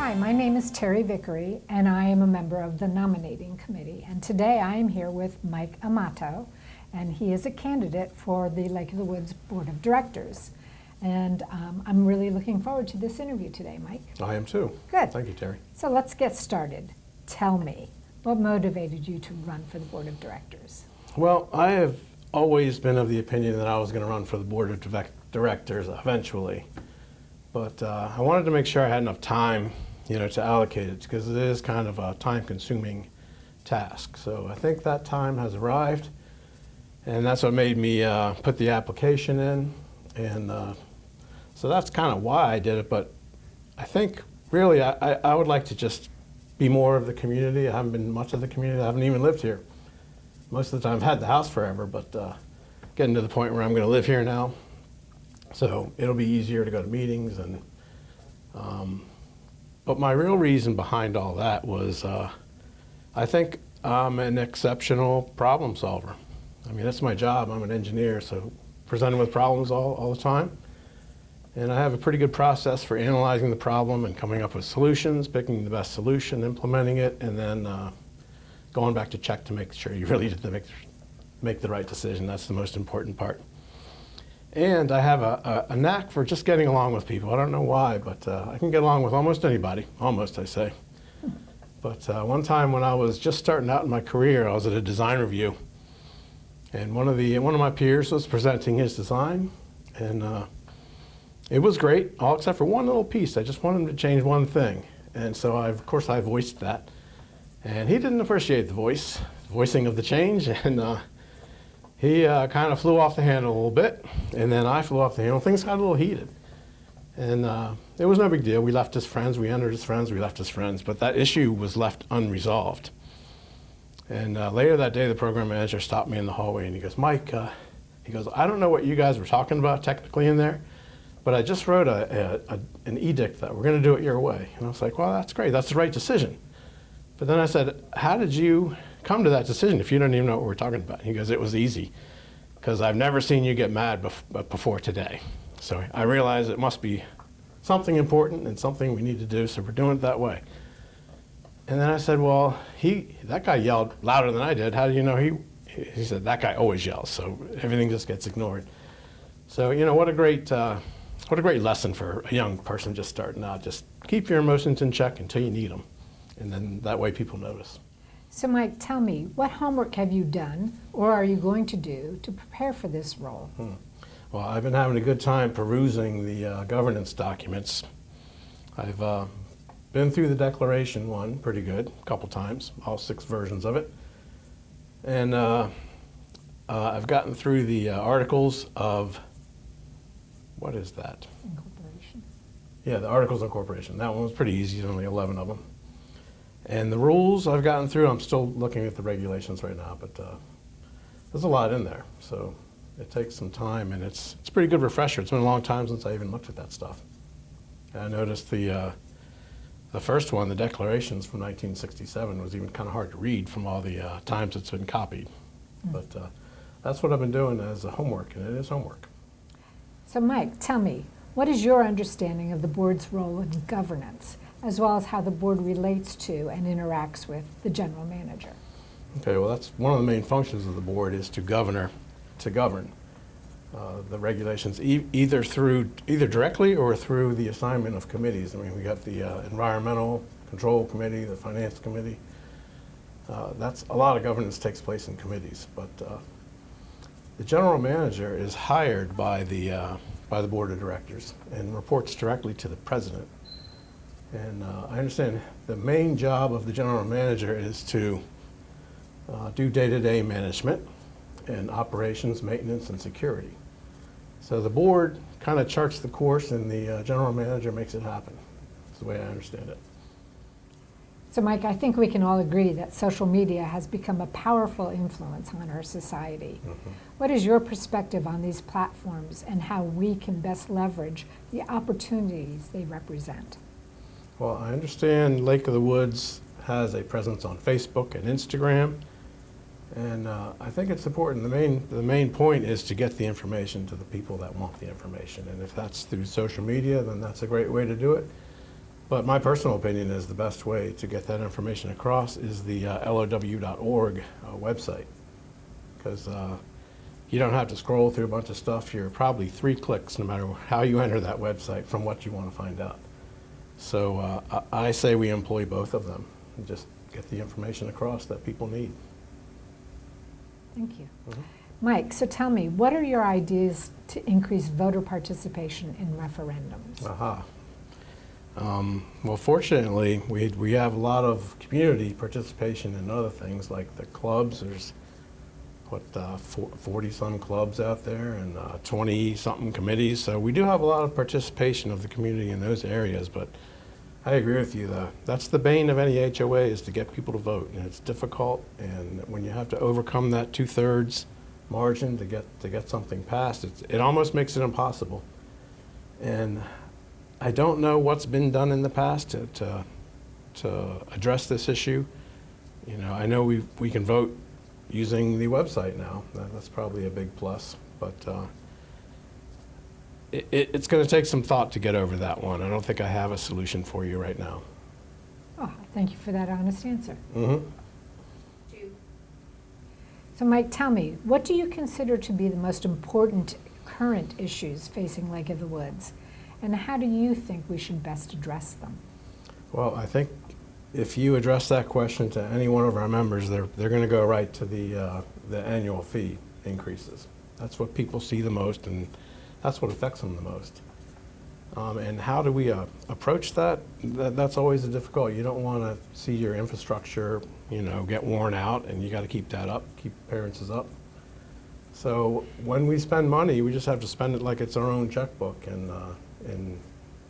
Hi, my name is Terry Vickery, and I am a member of the nominating committee. And today I am here with Mike Amato, and he is a candidate for the Lake of the Woods Board of Directors. And I'm really looking forward to this interview today, Mike. I am too. Good. Thank you, Terry. So let's get started. Tell me, what motivated you to run for the Board of Directors? Well, I have always been of the opinion that I was going to run for the Board of Directors eventually. But I wanted to make sure I had enough time, to allocate it, because it is kind of a time-consuming task. So I think that time has arrived, and that's what made me put the application in. And so that's kind of why I did it. But I think really I would like to just be more of the community. I haven't been much of the community. I haven't even lived here. Most of the time I've had the house forever, but getting to the point where I'm going to live here now. So it'll be easier to go to meetings. And but my real reason behind all that was I think I'm an exceptional problem solver. I mean, that's my job. I'm an engineer, so presenting with problems all the time. And I have a pretty good process for analyzing the problem and coming up with solutions, picking the best solution, implementing it, and then going back to check to make sure you really did make the right decision. That's the most important part. And I have a knack for just getting along with people. I don't know why, but I can get along with almost anybody. Almost, I say. But one time when I was just starting out in my career, I was at a design review. And one of my peers was presenting his design. And it was great, all except for one little piece. I just wanted him to change one thing. And so, of course, I voiced that. And he didn't appreciate the voicing of the change. And he kind of flew off the handle a little bit, and then I flew off the handle. Things got a little heated. And it was no big deal. We left as friends, we entered as friends, we left as friends, but that issue was left unresolved. And later that day, the program manager stopped me in the hallway, and he goes, Mike, he goes, I don't know what you guys were talking about technically in there, but I just wrote an edict that we're going to do it your way. And I was like, well, that's great. That's the right decision. But then I said, how did you come to that decision if you don't even know what we're talking about? He goes, it was easy, because I've never seen you get mad before today. So I realized it must be something important and something we need to do, so we're doing it that way. And then I said, well, that guy yelled louder than I did. How do you know he said, that guy always yells, so everything just gets ignored. So, what a great lesson for a young person just starting out. Just keep your emotions in check until you need them, and then that way people notice. So Mike, tell me, what homework have you done or are you going to do to prepare for this role? Well, I've been having a good time perusing the governance documents. I've been through the declaration one pretty good, a couple times, all 6 versions of it. And I've gotten through the articles of, what is that? Incorporation. Yeah, the articles of incorporation. That one was pretty easy, there's only 11 of them. And the rules I've gotten through. I'm still looking at the regulations right now, but there's a lot in there. So it takes some time, and it's a pretty good refresher. It's been a long time since I even looked at that stuff. And I noticed the first one, the declarations from 1967, was even kind of hard to read from all the times it's been copied. But that's what I've been doing as a homework, and it is homework. So Mike, tell me, what is your understanding of the board's role in governance, as well as how the board relates to and interacts with the general manager? Okay, well, that's one of the main functions of the board, is to govern the regulations, either directly or through the assignment of committees. I mean, we got the environmental control committee, the finance committee. That's a lot of governance takes place in committees, but the general manager is hired by the board of directors and reports directly to the president. And I understand the main job of the general manager is to do day-to-day management and operations, maintenance, and security. So the board kind of charts the course, and the general manager makes it happen. That's the way I understand it. So Mike, I think we can all agree that social media has become a powerful influence on our society. What is your perspective on these platforms and how we can best leverage the opportunities they represent? Well, I understand Lake of the Woods has a presence on Facebook and Instagram, and I think it's important. The main point is to get the information to the people that want the information, and if that's through social media, then that's a great way to do it. But my personal opinion is the best way to get that information across is the LOW.org website, because you don't have to scroll through a bunch of stuff. You're probably 3 clicks no matter how you enter that website from what you want to find out. So I say we employ both of them and just get the information across that people need. Thank you. Mike, so tell me, what are your ideas to increase voter participation in referendums? Aha. Well, fortunately, we have a lot of community participation in other things like the clubs. There's, 40-some clubs out there and 20-something committees. So we do have a lot of participation of the community in those areas. But I agree with you, though. That's the bane of any HOA, is to get people to vote. And it's difficult. And when you have to overcome that 2/3 margin to get something passed, it almost makes it impossible. And I don't know what's been done in the past to address this issue. You know, I know we can vote using the website now. That's probably a big plus, but it's going to take some thought to get over that one. I don't think I have a solution for you right now. Oh, thank you for that honest answer. Mm-hmm. So Mike, tell me, what do you consider to be the most important current issues facing Lake of the Woods? And how do you think we should best address them? Well, I think if you address that question to any one of our members, they're going to go right to the annual fee increases. That's what people see the most, and that's what affects them the most. And how do we approach that? That's always a difficult. You don't want to see your infrastructure, get worn out, and you got to keep that up, keep appearances up. So when we spend money, we just have to spend it like it's our own checkbook, and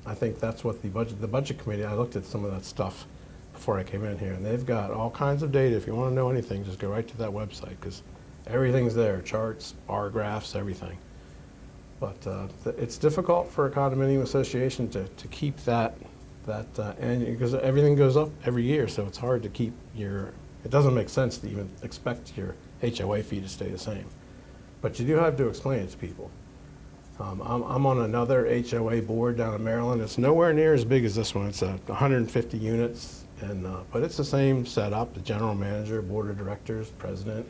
I think that's what the budget committee. I looked at some of that stuff before I came in here, and they've got all kinds of data. If you want to know anything, just go right to that website, because everything's there: charts, bar graphs, everything. But it's difficult for a condominium association to keep that annual, because everything goes up every year, so it's hard to keep it doesn't make sense to even expect your HOA fee to stay the same. But you do have to explain it to people. I'm on another HOA board down in Maryland. It's nowhere near as big as this one. It's 150 units, but it's the same setup: the general manager, board of directors, president,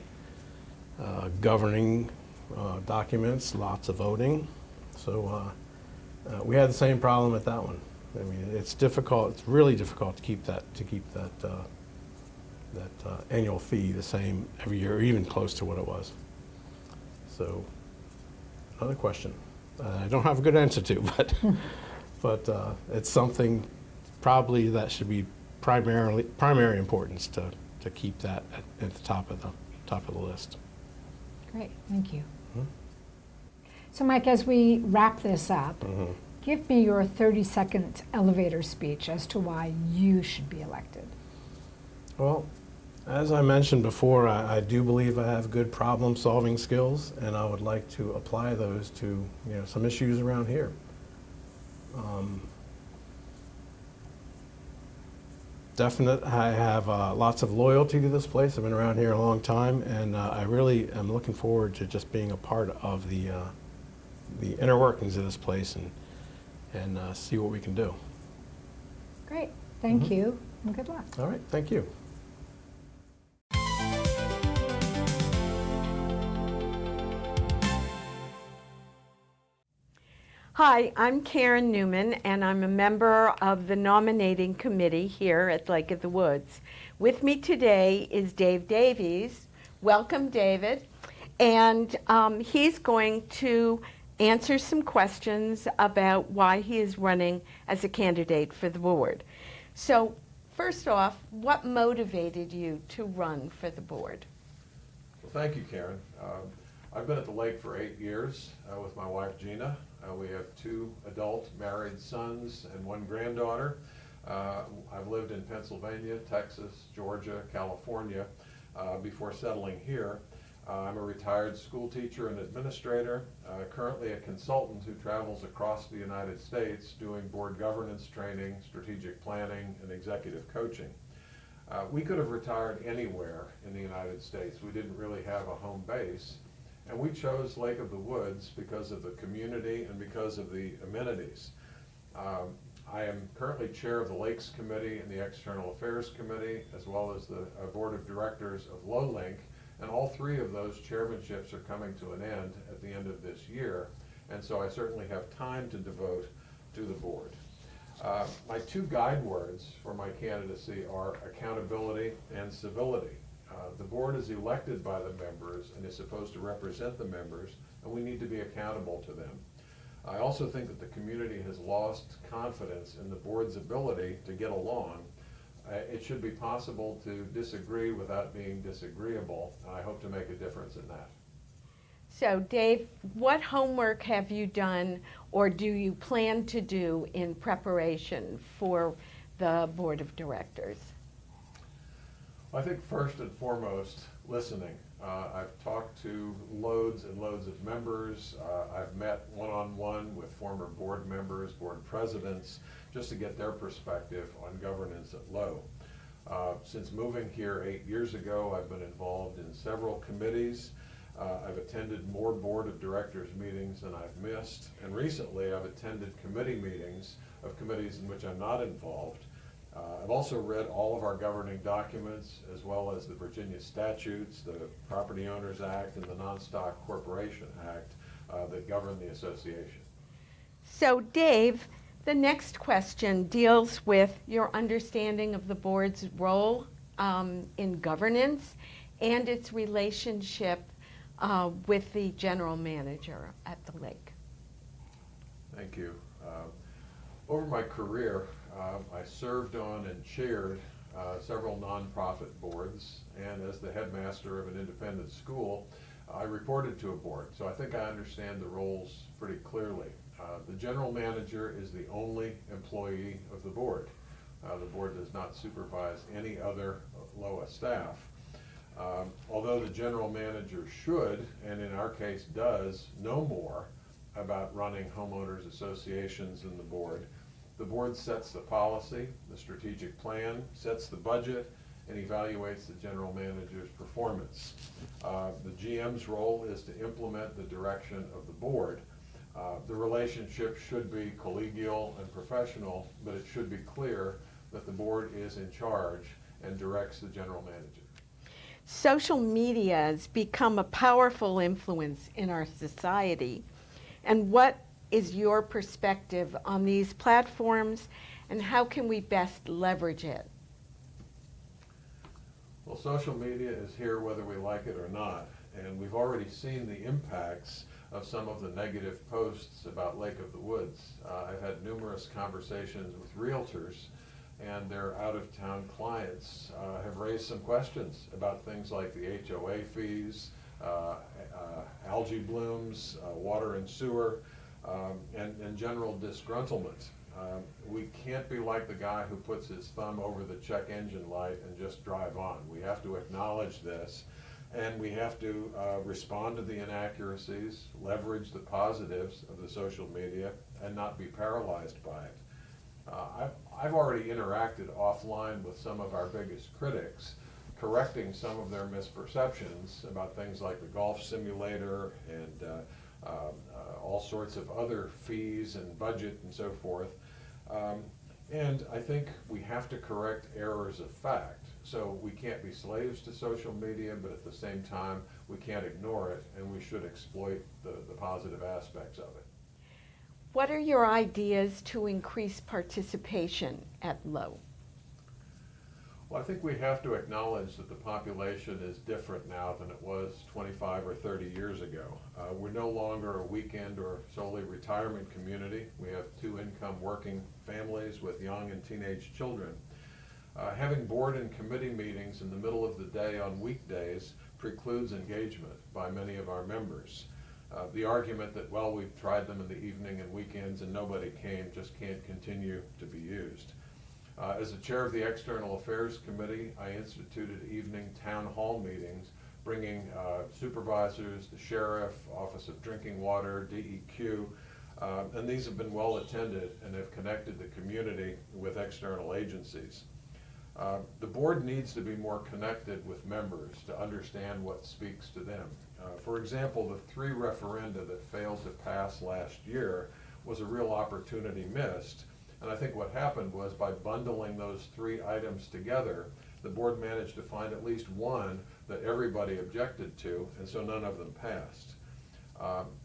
governing documents, lots of voting. So we had the same problem at that one. I mean, it's difficult. It's really difficult to keep that annual fee the same every year, or even close to what it was. So another question. I don't have a good answer to, but it's something probably that should be primary importance to keep that at the top of the list. Great, thank you. So Mike, as we wrap this up, give me your 30-second elevator speech as to why you should be elected. Well, as I mentioned before, I do believe I have good problem-solving skills, and I would like to apply those to some issues around here. I have lots of loyalty to this place. I've been around here a long time, and I really am looking forward to just being a part of the inner workings of this place and see what we can do. Great, thank you, and good luck. All right, thank you. Hi, I'm Karen Newman, and I'm a member of the nominating committee here at Lake of the Woods. With me today is Dave Davies. Welcome, David. And he's going to answer some questions about why he is running as a candidate for the board. So, first off, what motivated you to run for the board? Well, thank you, Karen. I've been at the lake for 8 years with my wife, Gina. We have 2 adult married sons and 1 granddaughter. I've lived in Pennsylvania, Texas, Georgia, California before settling here. I'm a retired school teacher and administrator, currently a consultant who travels across the United States doing board governance training, strategic planning, and executive coaching. We could have retired anywhere in the United States. We didn't really have a home base. And we chose Lake of the Woods because of the community and because of the amenities. I am currently chair of the Lakes Committee and the External Affairs Committee, as well as the Board of Directors of LOWA, and all three of those chairmanships are coming to an end at the end of this year, and so I certainly have time to devote to the board. My two guide words for my candidacy are accountability and civility. The board is elected by the members and is supposed to represent the members, and we need to be accountable to them. I also think that the community has lost confidence in the board's ability to get along. It should be possible to disagree without being disagreeable, and I hope to make a difference in that. So Dave, what homework have you done or do you plan to do in preparation for the Board of Directors? I think first and foremost, listening. I've talked to loads and loads of members. I've met one-on-one with former board members, board presidents, just to get their perspective on governance at LOWA. Since moving here 8 years ago, I've been involved in several committees. I've attended more board of directors meetings than I've missed, and recently I've attended committee meetings of committees in which I'm not involved. I've also read all of our governing documents, as well as the Virginia statutes, the Property Owners Act, and the Non-Stock Corporation Act that govern the association. So Dave, the next question deals with your understanding of the board's role in governance and its relationship with the general manager at the lake. Thank you. Over my career, I served on and chaired several nonprofit boards, and as the headmaster of an independent school, I reported to a board. So I think I understand the roles pretty clearly. The general manager is the only employee of the board. The board does not supervise any other LOWA staff. Although the general manager should, and in our case does, know more about running homeowners associations than the board sets the policy, the strategic plan, sets the budget, and evaluates the general manager's performance. The GM's role is to implement the direction of the board. The relationship should be collegial and professional, but it should be clear that the board is in charge and directs the general manager. Social media has become a powerful influence in our society. And what is your perspective on these platforms, and how can we best leverage it? Well, social media is here whether we like it or not, and we've already seen the impacts of some of the negative posts about Lake of the Woods. I've had numerous conversations with realtors, and their out-of-town clients have raised some questions about things like the HOA fees, algae blooms, water and sewer, and general disgruntlement. We can't be like the guy who puts his thumb over the check engine light and just drive on. We have to acknowledge this, and we have to respond to the inaccuracies, leverage the positives of the social media, and not be paralyzed by it. I've already interacted offline with some of our biggest critics, correcting some of their misperceptions about things like the golf simulator and all sorts of other fees and budget and so forth. And I think we have to correct errors of fact. So we can't be slaves to social media, but at the same time, we can't ignore it, and we should exploit the positive aspects of it. What are your ideas to increase participation at LOWA? Well, I think we have to acknowledge that the population is different now than it was 25 or 30 years ago. We're no longer a weekend or solely retirement community. We have two-income working families with young and teenage children. Having board and committee meetings in the middle of the day on weekdays precludes engagement by many of our members. The argument that, well, we've tried them in the evening and weekends and nobody came just can't continue to be used. As the chair of the External Affairs Committee, I instituted evening town hall meetings, bringing supervisors, the sheriff, Office of Drinking Water, DEQ, and these have been well attended and have connected the community with external agencies. The board needs to be more connected with members to understand what speaks to them. For example, the 3 referenda that failed to pass last year was a real opportunity missed And I think what happened was by bundling those three items together, the board managed to find at least one that everybody objected to, and so none of them passed.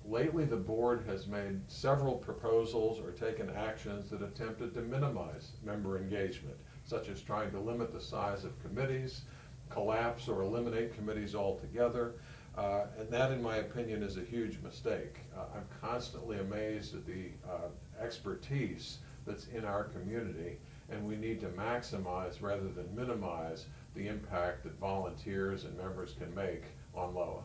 Lately, the board has made several proposals or taken actions that attempted to minimize member engagement, such as trying to limit the size of committees, collapse or eliminate committees altogether, and that, in my opinion, is a huge mistake. I'm constantly amazed at the expertise that's in our community, and we need to maximize rather than minimize the impact that volunteers and members can make on LOWA.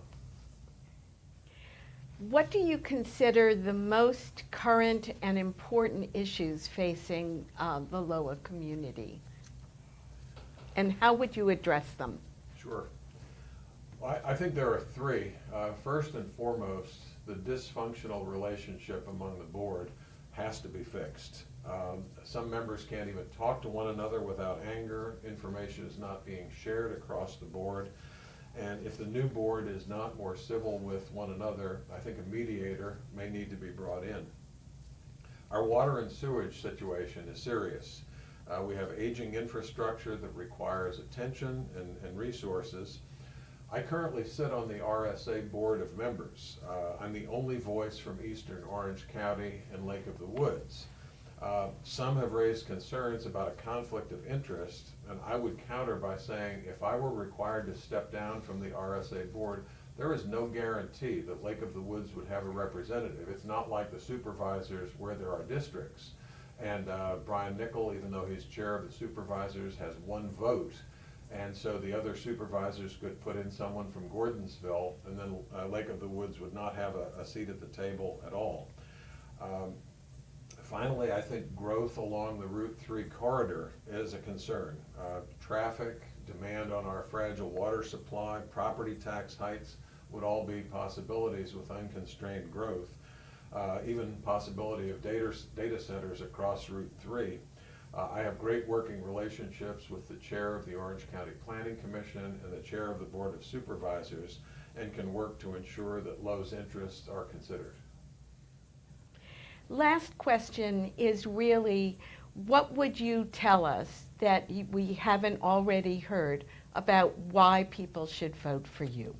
What do you consider the most current and important issues facing the LOWA community? And how would you address them? Sure. Well, I think there are three. First and foremost, the dysfunctional relationship among the board has to be fixed. Some members can't even talk to one another without anger. Information is not being shared across the board. And if the new board is not more civil with one another, I think a mediator may need to be brought in. Our water and sewage situation is serious. We have aging infrastructure that requires attention and resources. I currently sit on the RSA board of members. I'm the only voice from Eastern Orange County and Lake of the Woods. Some have raised concerns about a conflict of interest, and I would counter by saying if I were required to step down from the RSA board, there is no guarantee that Lake of the Woods would have a representative. It's not like the supervisors where there are districts. And Brian Nickel, even though he's chair of the supervisors, has one vote. And so the other supervisors could put in someone from Gordonsville, and then Lake of the Woods would not have a seat at the table at all. Finally, I think growth along the Route 3 corridor is a concern. Traffic, demand on our fragile water supply, property tax heights would all be possibilities with unconstrained growth. Even possibility of data centers across Route 3. I have great working relationships with the chair of the Orange County Planning Commission and the chair of the Board of Supervisors, and can work to ensure that Low's interests are considered. Last question is really, what would you tell us that we haven't already heard about why people should vote for you?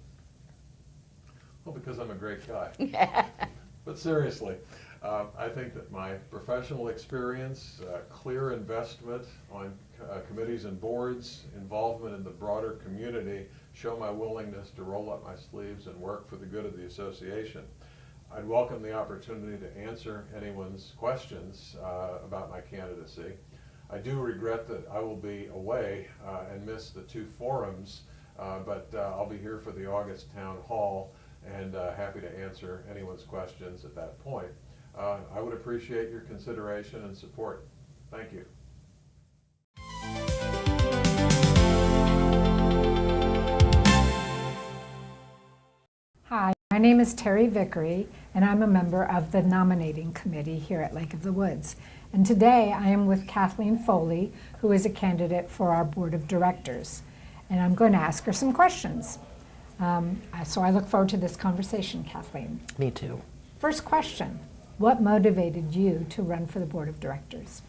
Well, because I'm a great guy. But seriously, I think that my professional experience, clear investment on committees and boards, involvement in the broader community show my willingness to roll up my sleeves and work for the good of the association. I'd welcome the opportunity to answer anyone's questions about my candidacy. I do regret that I will be away and miss the two forums, but I'll be here for the August town hall and happy to answer anyone's questions at that point. I would appreciate your consideration and support. Thank you. Hi, my name is Terry Vickery, and I'm a member of the nominating committee here at Lake of the Woods. And today I am with Kathleen Foley, who is a candidate for our board of directors. And I'm going to ask her some questions. So I look forward to this conversation, Kathleen. Me too. First question, what motivated you to run for the board of directors?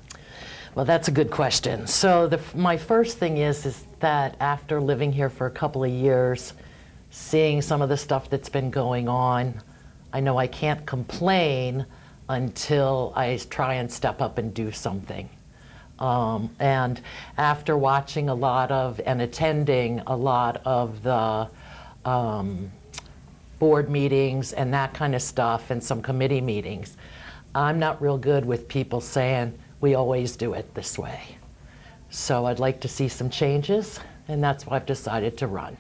Well, that's a good question. So my first thing is that after living here for a couple of years, seeing some of the stuff that's been going on, I know I can't complain until I try and step up and do something. And after watching a lot of and attending a lot of the board meetings and that kind of stuff and some committee meetings, I'm not real good with people saying, we always do it this way. So I'd like to see some changes, and that's why I've decided to run.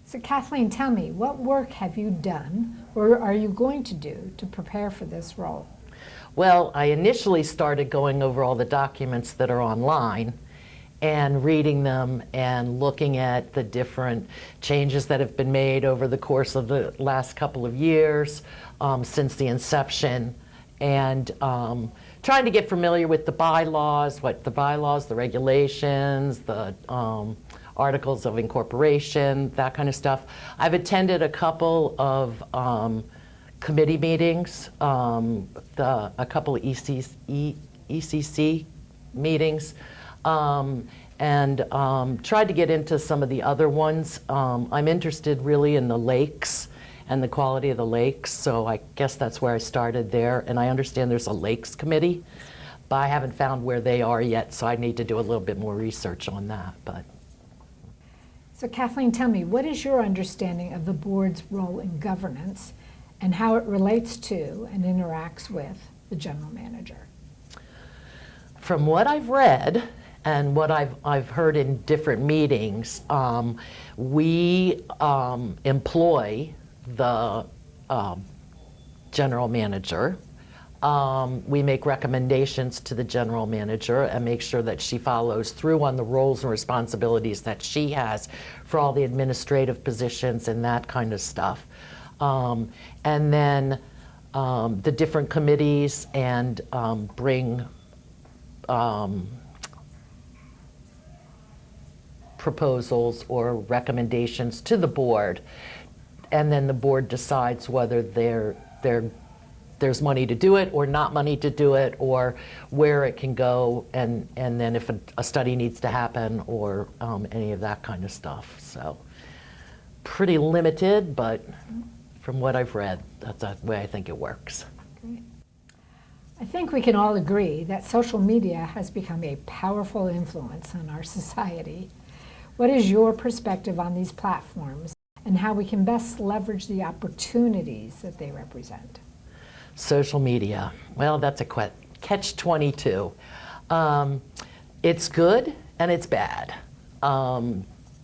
So Kathleen, tell me, what work have you done or are you going to do to prepare for this role? Well, I initially started going over all the documents that are online and reading them and looking at the different changes that have been made over the course of the last couple of years since the inception, and trying to get familiar with the bylaws, the regulations, the articles of incorporation, that kind of stuff. I've attended a couple of committee meetings, a couple of ECC meetings, and tried to get into some of the other ones. I'm interested really in the lakes and the quality of the lakes, so I guess that's where I started there. And I understand there's a lakes committee, but I haven't found where they are yet, so I need to do a little bit more research on that. But So Kathleen, tell me, what is your understanding of the board's role in governance and how it relates to and interacts with the general manager? from what I've read and what I've heard in different meetings, we employ the general manager. We make recommendations to the general manager and make sure that she follows through on the roles and responsibilities that she has for all the administrative positions and that kind of stuff. And then the different committees and bring proposals or recommendations to the board, and then the board decides whether there's money to do it or not money to do it, or where it can go, and then if a study needs to happen, or any of that kind of stuff. So pretty limited, but from what I've read, that's the way I think it works. Great. I think we can all agree that social media has become a powerful influence on our society. What is your perspective on these platforms and how we can best leverage the opportunities that they represent? Social media, well, that's a catch-22. It's good and it's bad.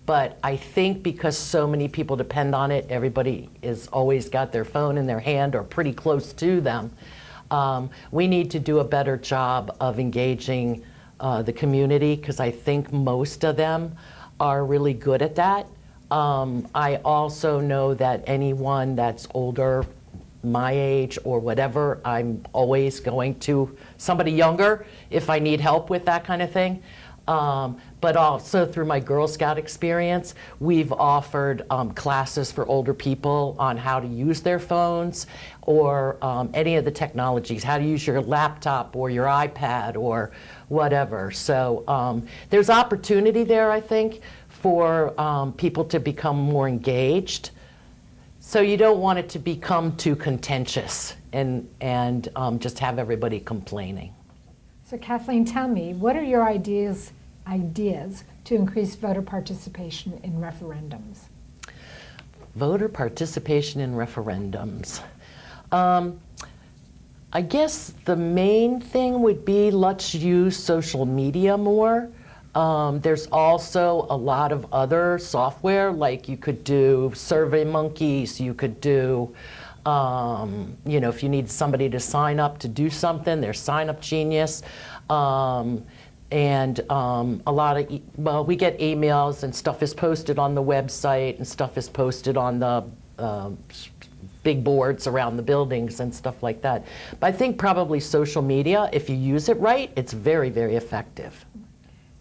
But I think because so many people depend on it, everybody is always got their phone in their hand or pretty close to them. We need to do a better job of engaging the community, because I think most of them are really good at that. I also know that anyone that's older, my age or whatever, I'm always going to somebody younger if I need help with that kind of thing. But also through my Girl Scout experience, we've offered classes for older people on how to use their phones, or any of the technologies, how to use your laptop or your iPad or whatever. So there's opportunity there, I think, for people to become more engaged. So you don't want it to become too contentious and just have everybody complaining. So Kathleen, tell me, what are your ideas to increase voter participation in referendums? Voter participation in referendums. I guess the main thing would be, let's use social media more. There's also a lot of other software, like you could do SurveyMonkeys, you could do, if you need somebody to sign up to do something, there's Sign Up Genius. And a lot of, we get emails and stuff is posted on the website and stuff is posted on the big boards around the buildings and stuff like that. But I think probably social media, if you use it right, it's very, very effective.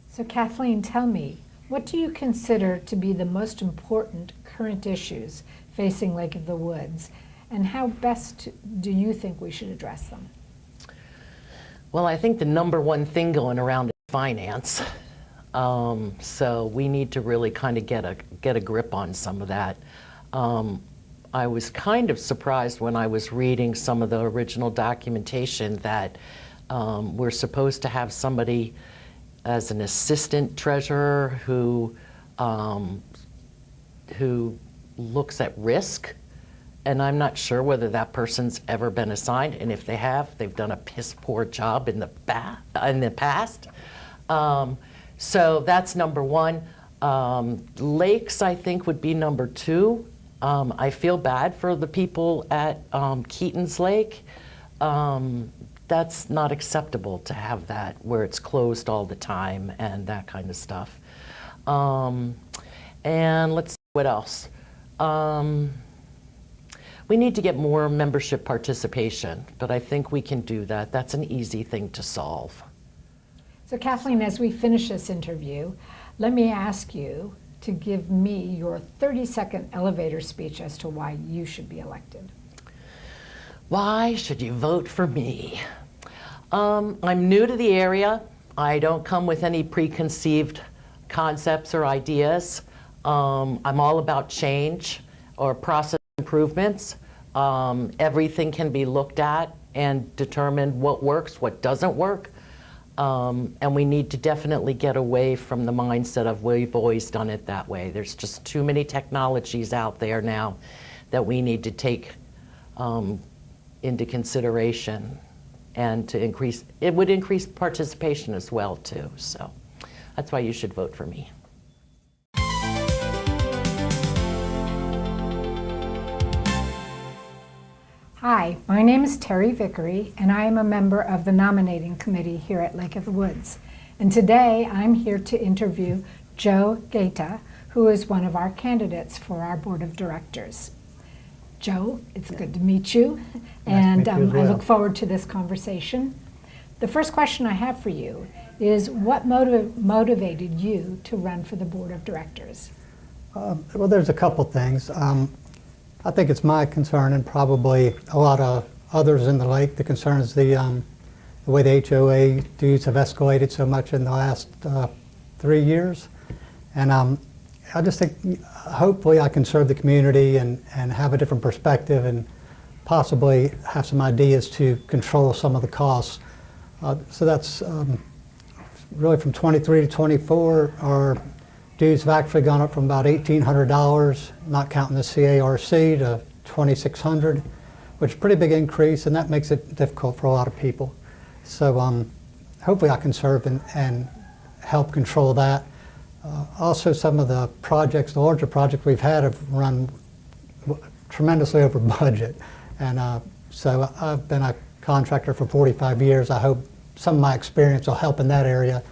So Kathleen, tell me, what do you consider to be the most important current issues facing Lake of the Woods, and how best do you think we should address them? Well, I think the number one thing going around is finance. So we need to really kind of get a grip on some of that. I was kind of surprised when I was reading some of the original documentation that we're supposed to have somebody as an assistant treasurer who looks at risk, and I'm not sure whether that person's ever been assigned, and if they have, they've done a piss poor job in the past. So that's number one. Lakes, I think, would be number two. I feel bad for the people at Keaton's Lake. That's not acceptable to have that where it's closed all the time and that kind of stuff. And let's see, what else? We need to get more membership participation, but I think we can do that. That's an easy thing to solve. So Kathleen, as we finish this interview, let me ask you to give me your 30-second elevator speech as to why you should be elected. Why should you vote for me? I'm new to the area. I don't come with any preconceived concepts or ideas. I'm all about change or process improvements. Everything can be looked at and determined what works, what doesn't work. And we need to definitely get away from the mindset of we've always done it that way. There's just too many technologies out there now that we need to take into consideration, and to increase, it would increase participation as well too. So that's why you should vote for me. Hi, my name is Terry Vickery, and I am a member of the nominating committee here at Lake of the Woods. And today I'm here to interview Joe Gaeta, who is one of our candidates for our board of directors. Joe, it's good to meet you, and Nice to meet you as well. I look forward to this conversation. The first question I have for you is, what motivated you to run for the board of directors? Well, there's a couple things. I think it's my concern, and probably a lot of others in the lake, the concern is the way the HOA dues have escalated so much in the last 3 years. And I just think hopefully I can serve the community and have a different perspective and possibly have some ideas to control some of the costs. So that's really from 23 to 24, our dues have actually gone up from about $1,800, not counting the CARC, to $2,600, which is a pretty big increase, and that makes it difficult for a lot of people. So hopefully I can serve and help control that. Also, some of the projects, the larger projects we've had, have run tremendously over budget. And so I've been a contractor for 45 years. I hope some of my experience will help in that area.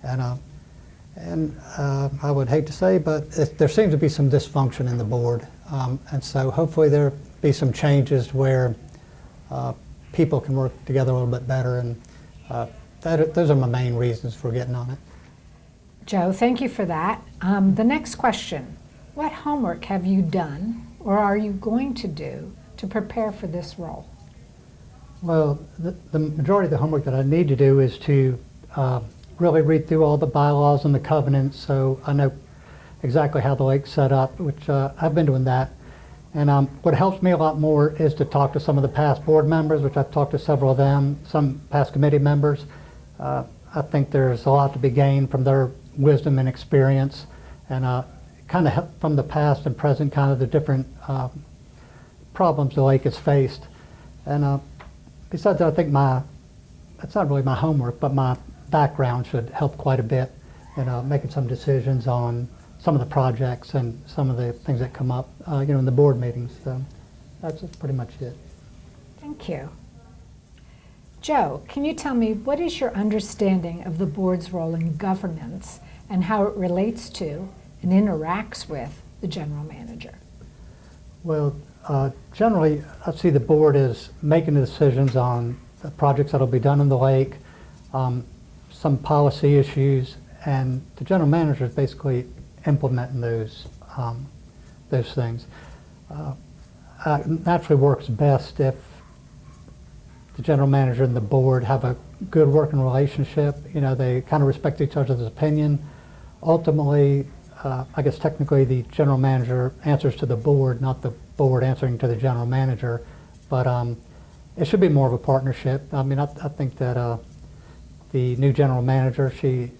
And I would hate to say, but there seems to be some dysfunction in the board. And so hopefully there'll be some changes where people can work together a little bit better. And those are my main reasons for getting on it. Joe, thank you for that. The next question, what homework have you done or are you going to do to prepare for this role? Well, the majority of the homework that I need to do is to really read through all the bylaws and the covenants, so I know exactly how the lake's set up, which I've been doing that. And what helps me a lot more is to talk to some of the past board members, which I've talked to several of them, some past committee members. I think there's a lot to be gained from their wisdom and experience, and kind of help from the past and present, kind of the different problems the lake has faced. And besides that, I think that's not really my homework, but my background should help quite a bit in making some decisions on some of the projects and some of the things that come up in the board meetings. So that's pretty much it. Thank you. Joe, can you tell me, what is your understanding of the board's role in governance and how it relates to and interacts with the general manager? Well, generally, I see the board as making the decisions on the projects that will be done in the lake, some policy issues, and the general manager is basically implementing those things. Naturally works best if the general manager and the board have a good working relationship. They kind of respect each other's opinion. Ultimately, I guess technically the general manager answers to the board, not the board answering to the general manager. But it should be more of a partnership. I mean, I think that the new general manager, she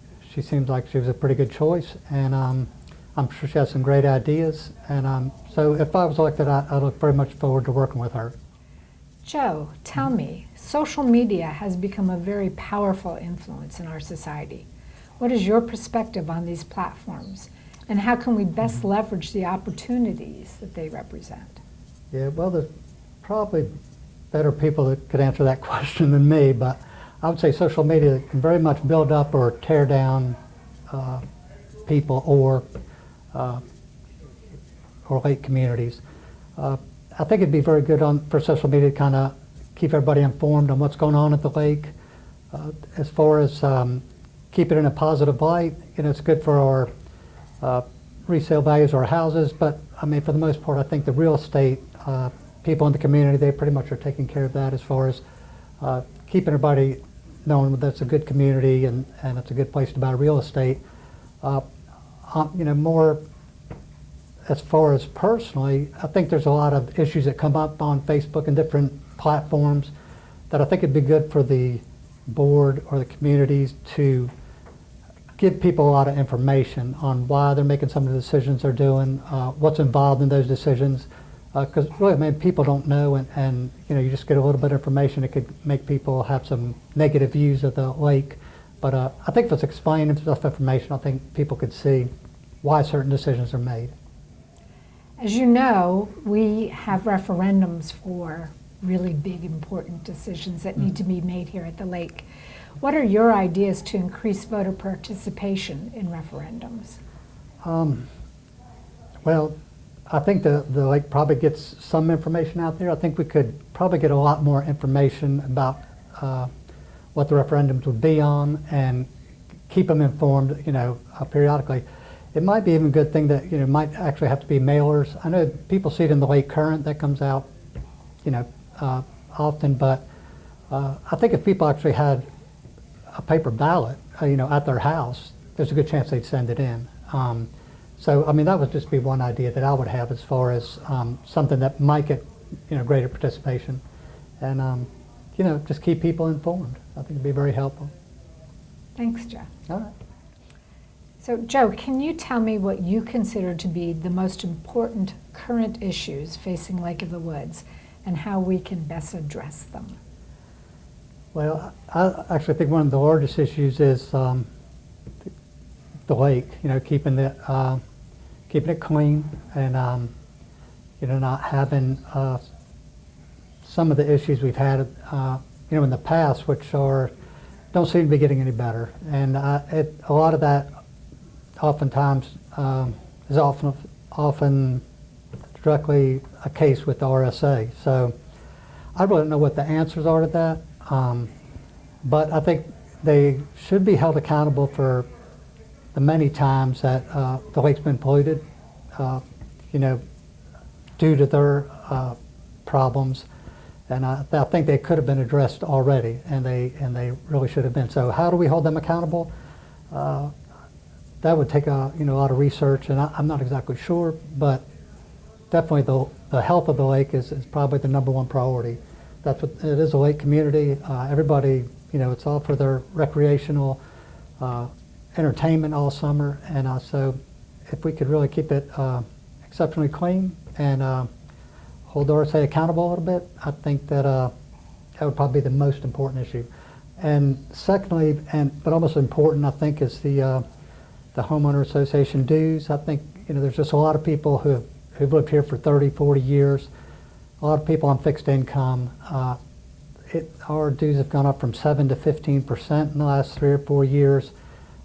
seems like she was a pretty good choice, and I'm sure she has some great ideas. And so if I was elected, I look very much forward to working with her. Joe, tell me, social media has become a very powerful influence in our society. What is your perspective on these platforms, and how can we best leverage the opportunities that they represent? Yeah, well, there's probably better people that could answer that question than me, but I would say social media can very much build up or tear down people or lake communities. I think it'd be very good for social media to kind of keep everybody informed on what's going on at the lake. As far as keep it in a positive light, it's good for our resale values of our houses, but I mean, for the most part, I think the real estate people in the community, they pretty much are taking care of that as far as keeping everybody knowing that it's a good community and it's a good place to buy real estate. More as far as personally, I think there's a lot of issues that come up on Facebook and different platforms that I think it'd be good for the board or the communities to give people a lot of information on why they're making some of the decisions they're doing, what's involved in those decisions. Because really, I mean, people don't know, and you just get a little bit of information. It could make people have some negative views of the lake. But I think if it's explained, if there's enough information, I think people could see why certain decisions are made. As you know, we have referendums for really big, important decisions that need to be made here at the lake. What are your ideas to increase voter participation in referendums? Well, I think the lake probably gets some information out there. I think we could probably get a lot more information about what the referendums would be on and keep them informed, periodically. It might be even a good thing that, might actually have to be mailers. I know people see it in the Lake Current that comes out, often, but I think if people actually had a paper ballot, at their house, there's a good chance they'd send it in. So, I mean, that would just be one idea that I would have as far as something that might get, greater participation. And, just keep people informed. I think it'd be very helpful. Thanks, Joe. All right. So, Joe, can you tell me what you consider to be the most important current issues facing Lake of the Woods and how we can best address them? Well, I actually think one of the largest issues is the lake, keeping it clean and, not having some of the issues we've had, in the past, which don't seem to be getting any better. And a lot of that oftentimes is often directly a case with the RSA. So I really don't know what the answers are to that, but I think they should be held accountable for the many times that the lake's been polluted, due to their problems. And I think they could have been addressed already, and they really should have been. So how do we hold them accountable? That would take a lot of research, and I'm not exactly sure, but definitely the health of the lake is probably the #1 priority. That's what it is, a lake community. Everybody, it's all for their recreational entertainment all summer, and so if we could really keep it exceptionally clean and hold RSA accountable a little bit, I think that that would probably be the most important issue. And secondly, but almost important, I think, is the homeowner association dues. I think there's just a lot of people who've lived here for 30, 40 years. A lot of people on fixed income. Our dues have gone up from 7 to 15% in the last 3 or 4 years.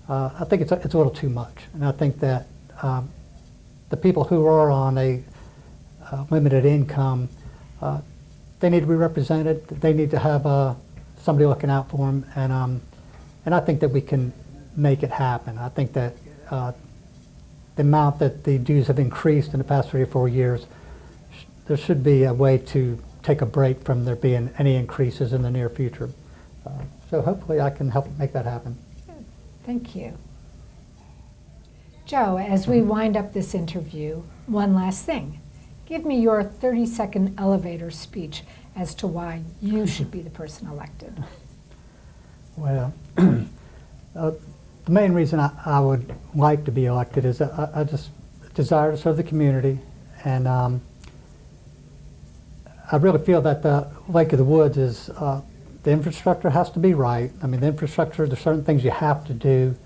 I think it's a little too much, and I think that the people who are on a limited income, they need to be represented. They need to have somebody looking out for them, and I think that we can make it happen. I think that the amount that the dues have increased in the past 3 or 4 years, there should be a way to take a break from there being any increases in the near future. So hopefully I can help make that happen. Good. Thank you. Joe, as we wind up this interview, one last thing. Give me your 30-second elevator speech as to why you should be the person elected. Well, the main reason I would like to be elected is I just desire to serve the community, and I really feel that the Lake of the Woods is, the infrastructure has to be right. I mean, the infrastructure, there's certain things you have to do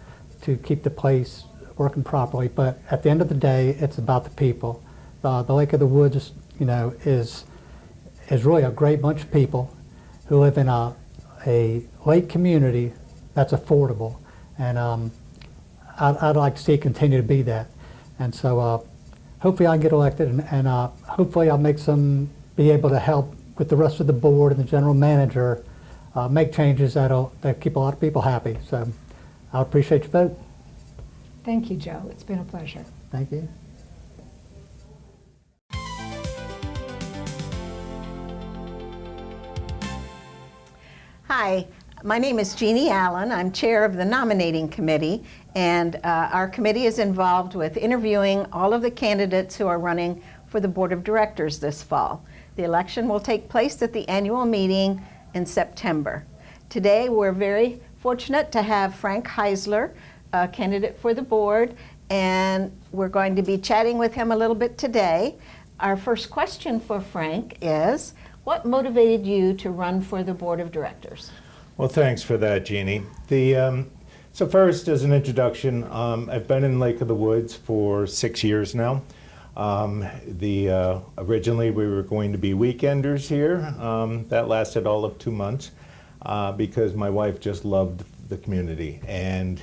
to keep the place working properly, but at the end of the day, it's about the people. The Lake of the Woods, is really a great bunch of people who live in a lake community that's affordable, and I'd like to see it continue to be that. And so hopefully I can get elected, and hopefully I'll be able to help with the rest of the board and the general manager make changes that keep a lot of people happy. So I appreciate your vote. Thank you, Joe. It's been a pleasure. Thank you. Hi, My name is Jeannie Allen. I'm chair of the nominating committee, and our committee is involved with interviewing all of the candidates who are running for the board of directors this fall. The election will take place at the annual meeting in September. Today, we're very fortunate to have Frank Heisler, a candidate for the board, and we're going to be chatting with him a little bit today. Our first question for Frank is, what motivated you to run for the board of directors? Well, thanks for that, Jeannie. So first, as an introduction, I've been in Lake of the Woods for 6 years now. Originally, we were going to be weekenders here. That lasted all of 2 months because my wife just loved the community. And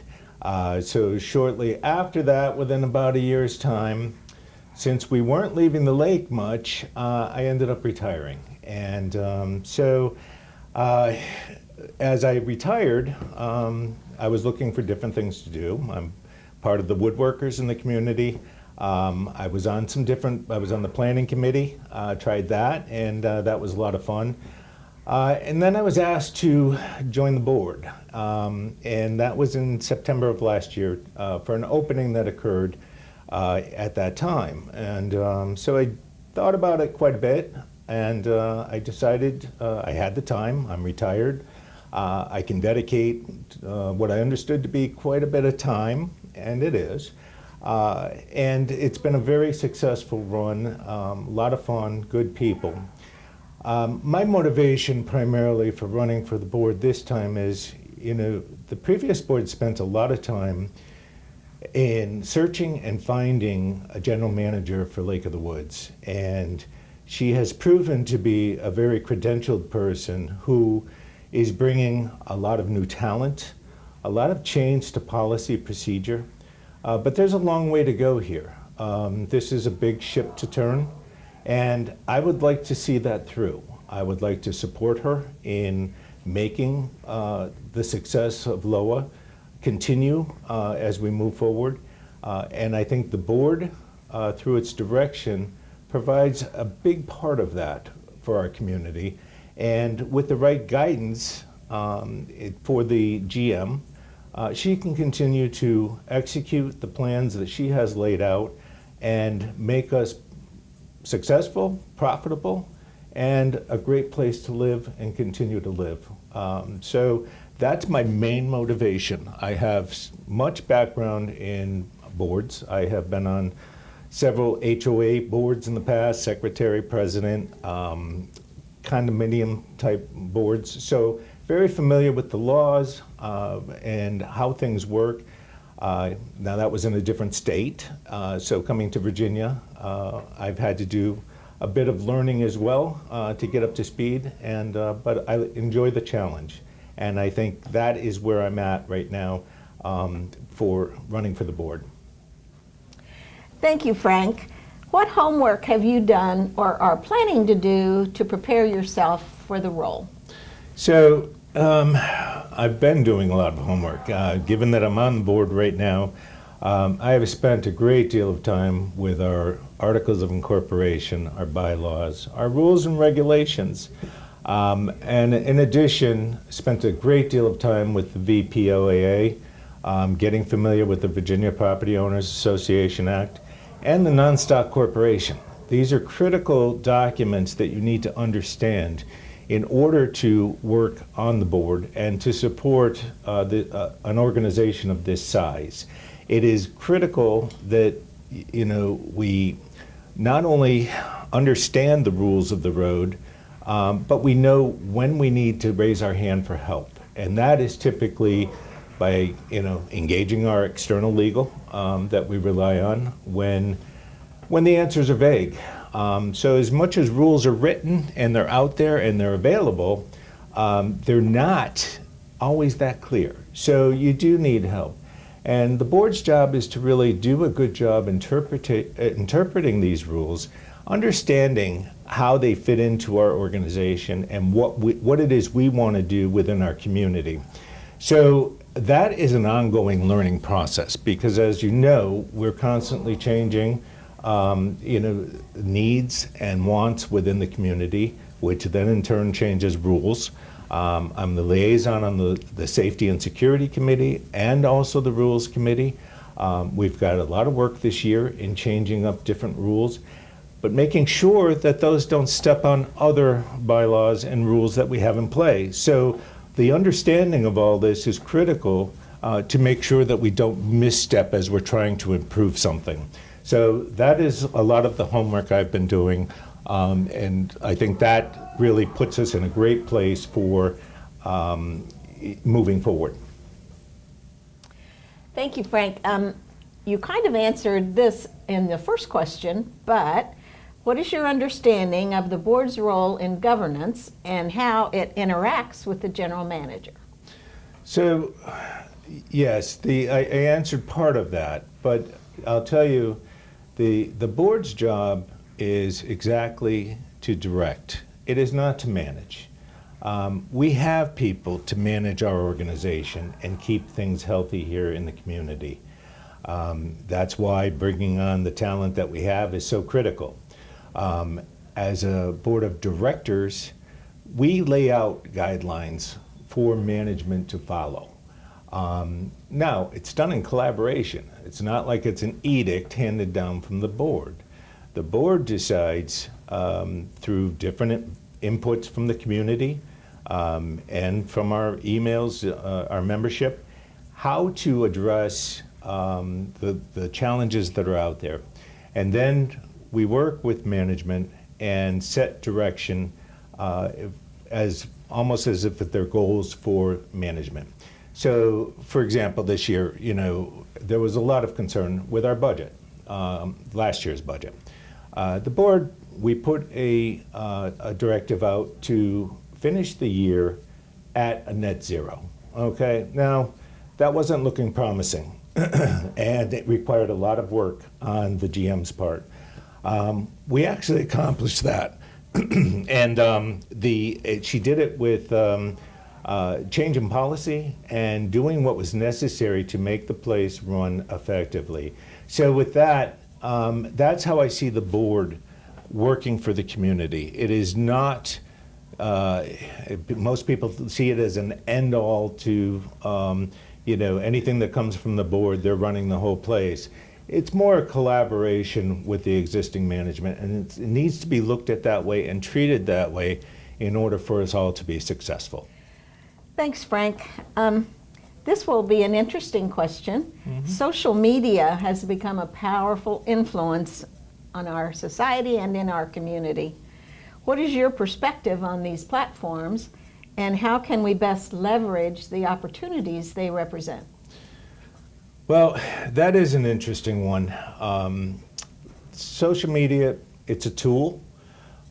so shortly after that, within about a year's time, since we weren't leaving the lake much, I ended up retiring. And as I retired, I was looking for different things to do. I'm part of the woodworkers in the community. I was on the planning committee, tried that, and that was a lot of fun. And then I was asked to join the board, and that was in September of last year for an opening that occurred at that time. And so I thought about it quite a bit, and I decided I had the time. I'm retired. I can dedicate what I understood to be quite a bit of time, and it is. And it's been a very successful run, a lot of fun, good people. My motivation primarily for running for the board this time is, the previous board spent a lot of time in searching and finding a general manager for Lake of the Woods. And she has proven to be a very credentialed person who is bringing a lot of new talent, a lot of change to policy procedure, but there's a long way to go here. This is a big ship to turn, and I would like to see that through. I would like to support her in making the success of LOWA continue as we move forward, and I think the board, through its direction, provides a big part of that for our community. And with the right guidance for the GM, she can continue to execute the plans that she has laid out and make us successful, profitable, and a great place to live and continue to live. So that's my main motivation. I have much background in boards. I have been on several HOA boards in the past, secretary, president, condominium type boards. So very familiar with the laws and how things work. Now that was in a different state. So coming to Virginia, I've had to do a bit of learning as well to get up to speed. And but I enjoy the challenge. And I think that is where I'm at right now for running for the board. Thank you, Frank. What homework have you done or are planning to do to prepare yourself for the role? So I've been doing a lot of homework. Given that I'm on the board right now, I have spent a great deal of time with our articles of incorporation, our bylaws, our rules and regulations, and in addition, spent a great deal of time with the VPOAA, getting familiar with the Virginia Property Owners Association Act, and the Non-Stock Corporation. These are critical documents that you need to understand in order to work on the board and to support an organization of this size. It is critical that we not only understand the rules of the road, but we know when we need to raise our hand for help. And that is typically by engaging our external legal that we rely on when the answers are vague. So as much as rules are written and they're out there and they're available, they're not always that clear. So you do need help. And the board's job is to really do a good job interpreting these rules, understanding how they fit into our organization and what it is we want to do within our community. So that is an ongoing learning process because, as you know, we're constantly changing needs and wants within the community, which then in turn changes rules. I'm the liaison on the Safety and Security Committee and also the Rules Committee. We've got a lot of work this year in changing up different rules, but making sure that those don't step on other bylaws and rules that we have in play. So the understanding of all this is critical to make sure that we don't misstep as we're trying to improve something. So that is a lot of the homework I've been doing, and I think that really puts us in a great place for moving forward. Thank you, Frank. You kind of answered this in the first question, but what is your understanding of the board's role in governance and how it interacts with the general manager? So, yes, I answered part of that, but I'll tell you, the board's job is exactly to direct. It is not to manage. We have people to manage our organization and keep things healthy here in the community. That's why bringing on the talent that we have is so critical. As a board of directors, we lay out guidelines for management to follow. Now, it's done in collaboration. It's not like it's an edict handed down from the board. The board decides through different inputs from the community and from our emails, our membership, how to address the challenges that are out there. And then we work with management and set direction almost as if they're goals for management. So, for example, this year, there was a lot of concern with our budget, last year's budget. The board, we put a directive out to finish the year at a net zero. Okay, now that wasn't looking promising, and it required a lot of work on the GM's part. We actually accomplished that, and she did it with change in policy and doing what was necessary to make the place run effectively. So with that, that's how I see the board working for the community. It is not, most people see it as an end-all to, anything that comes from the board, they're running the whole place. It's more a collaboration with the existing management, and it needs to be looked at that way and treated that way in order for us all to be successful. Thanks, Frank. This will be an interesting question. Social media has become a powerful influence on our society and in our community. What is your perspective on these platforms, and how can we best leverage the opportunities they represent? Well, that is an interesting one. Social media, it's a tool,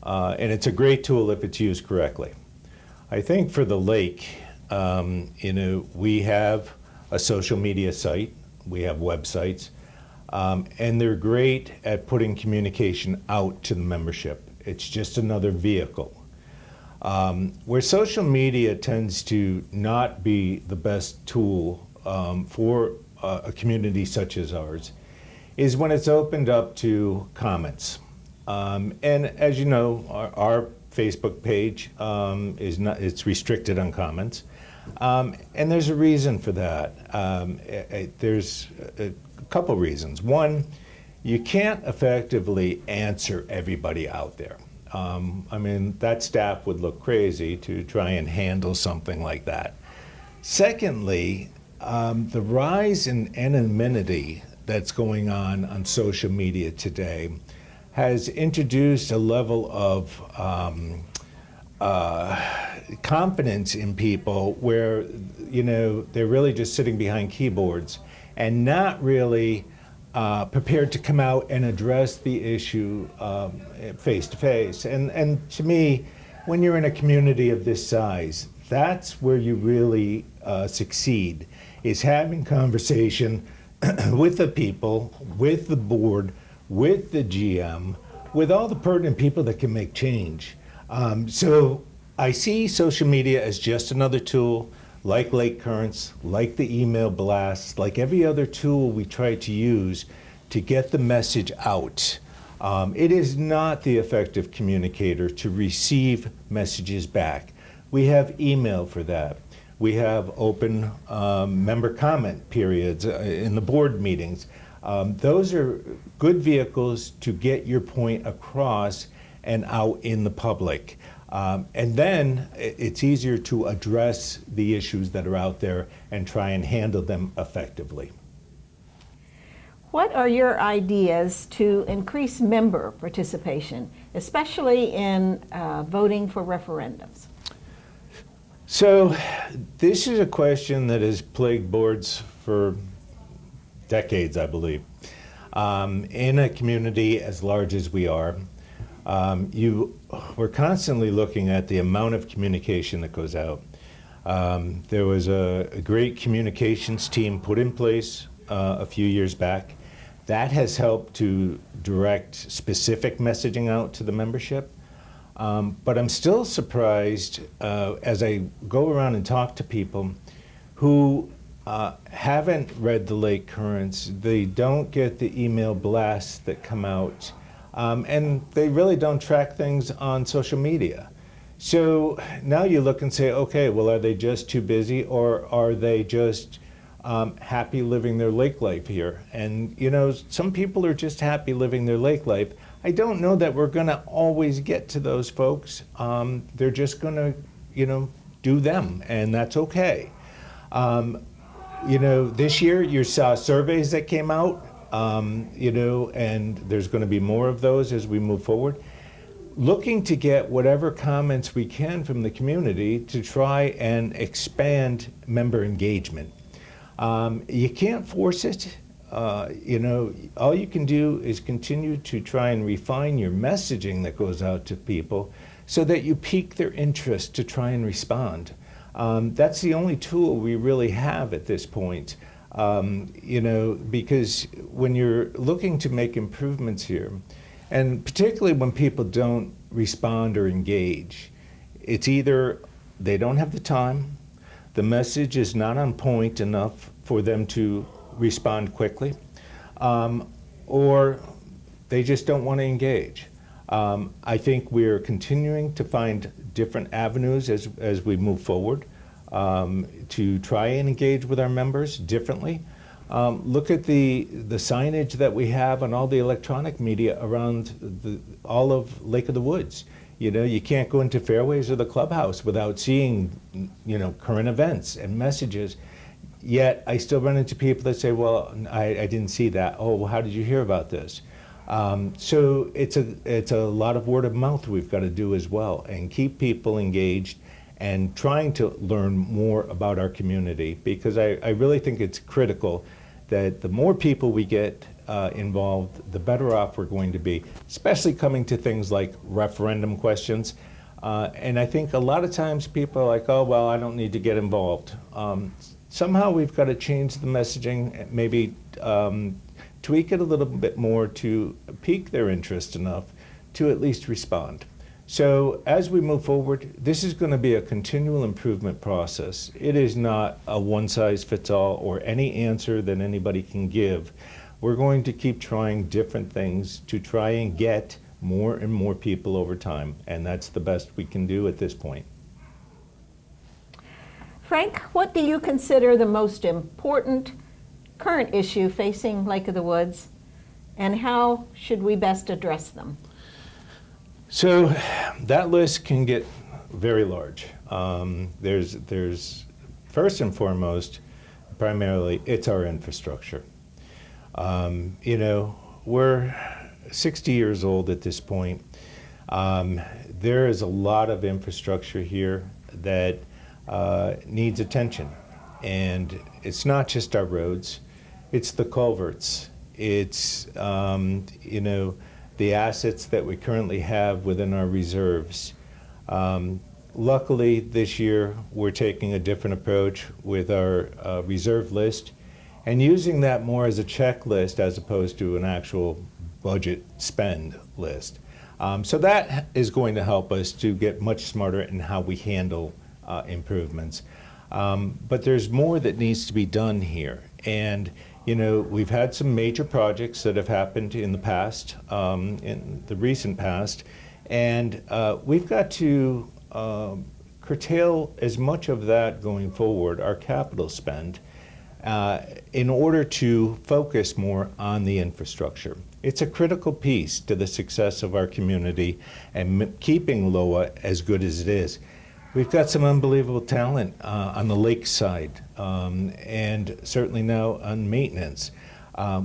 and it's a great tool if it's used correctly. I think for the lake, we have a social media site, we have websites, and they're great at putting communication out to the membership. It's just another vehicle. Where social media tends to not be the best tool for a community such as ours is when it's opened up to comments. And as you know, our Facebook page it's restricted on comments. And there's a reason for that. There's a couple reasons. One, you can't effectively answer everybody out there. That staff would look crazy to try and handle something like that. Secondly, the rise in anonymity that's going on social media today has introduced a level of confidence in people where, they're really just sitting behind keyboards and not really prepared to come out and address the issue face to face. And to me, when you're in a community of this size, that's where you really succeed, is having conversation with the people, with the board, with the GM, with all the pertinent people that can make change. So I see social media as just another tool, like Lake Currents, like the email blasts, like every other tool we try to use to get the message out. It is not the effective communicator to receive messages back. We have email for that. We have open member comment periods in the board meetings. Those are good vehicles to get your point across and out in the public. And then it's easier to address the issues that are out there and try and handle them effectively. What are your ideas to increase member participation, especially in voting for referendums? So this is a question that has plagued boards for decades, I believe. In a community as large as we are, we're constantly looking at the amount of communication that goes out. There was a great communications team put in place a few years back. That has helped to direct specific messaging out to the membership. But I'm still surprised as I go around and talk to people who haven't read the late currents. They don't get the email blasts that come out, and they really don't track things on social media. So now you look and say, okay, well, are they just too busy, or are they just happy living their lake life here? And you know, some people are just happy living their lake life. I don't know that we're going to always get to those folks. They're just going to, you know, do them, and that's okay. You know, this year you saw surveys that came out, you know, and there's going to be more of those as we move forward. Looking to get whatever comments we can from the community to try and expand member engagement. You can't force it. You know, all you can do is continue to try and refine your messaging that goes out to people so that you pique their interest to try and respond. That's the only tool we really have at this point. You know, because when you're looking to make improvements here, and particularly when people don't respond or engage, it's either they don't have the time, the message is not on point enough for them to respond quickly, or they just don't want to engage. I think we're continuing to find different avenues as we move forward to try and engage with our members differently. Look at the signage that we have on all the electronic media around all of Lake of the Woods. You know, you can't go into Fairways or the clubhouse without seeing, you know, current events and messages. Yet I still run into people that say, well, I didn't see that. Oh, well, how did you hear about this? So it's a lot of word of mouth we've got to do as well, and keep people engaged and trying to learn more about our community, because I really think it's critical that the more people we get involved, the better off we're going to be, especially coming to things like referendum questions. And I think a lot of times people are like, oh, well, I don't need to get involved. Somehow we've got to change the messaging, maybe tweak it a little bit more to pique their interest enough to at least respond. So as we move forward, this is going to be a continual improvement process. It is not a one-size-fits-all or any answer that anybody can give. We're going to keep trying different things to try and get more and more people over time, and that's the best we can do at this point. Frank, what do you consider the most important current issue facing Lake of the Woods, and how should we best address them? So that list can get very large. There's first and foremost, primarily, it's our infrastructure. You know, we're 60 years old at this point. There is a lot of infrastructure here that needs attention. And it's not just our roads, it's the culverts. It's, you know, the assets that we currently have within our reserves. Luckily, this year, we're taking a different approach with our reserve list and using that more as a checklist as opposed to an actual budget spend list. So that is going to help us to get much smarter in how we handle improvements. But there's more that needs to be done here. And you know, we've had some major projects that have happened in the past, in the recent past, and we've got to curtail as much of that going forward, our capital spend, in order to focus more on the infrastructure. It's a critical piece to the success of our community and keeping LOWA as good as it is. We've got some unbelievable talent on the lake side, and certainly now on maintenance.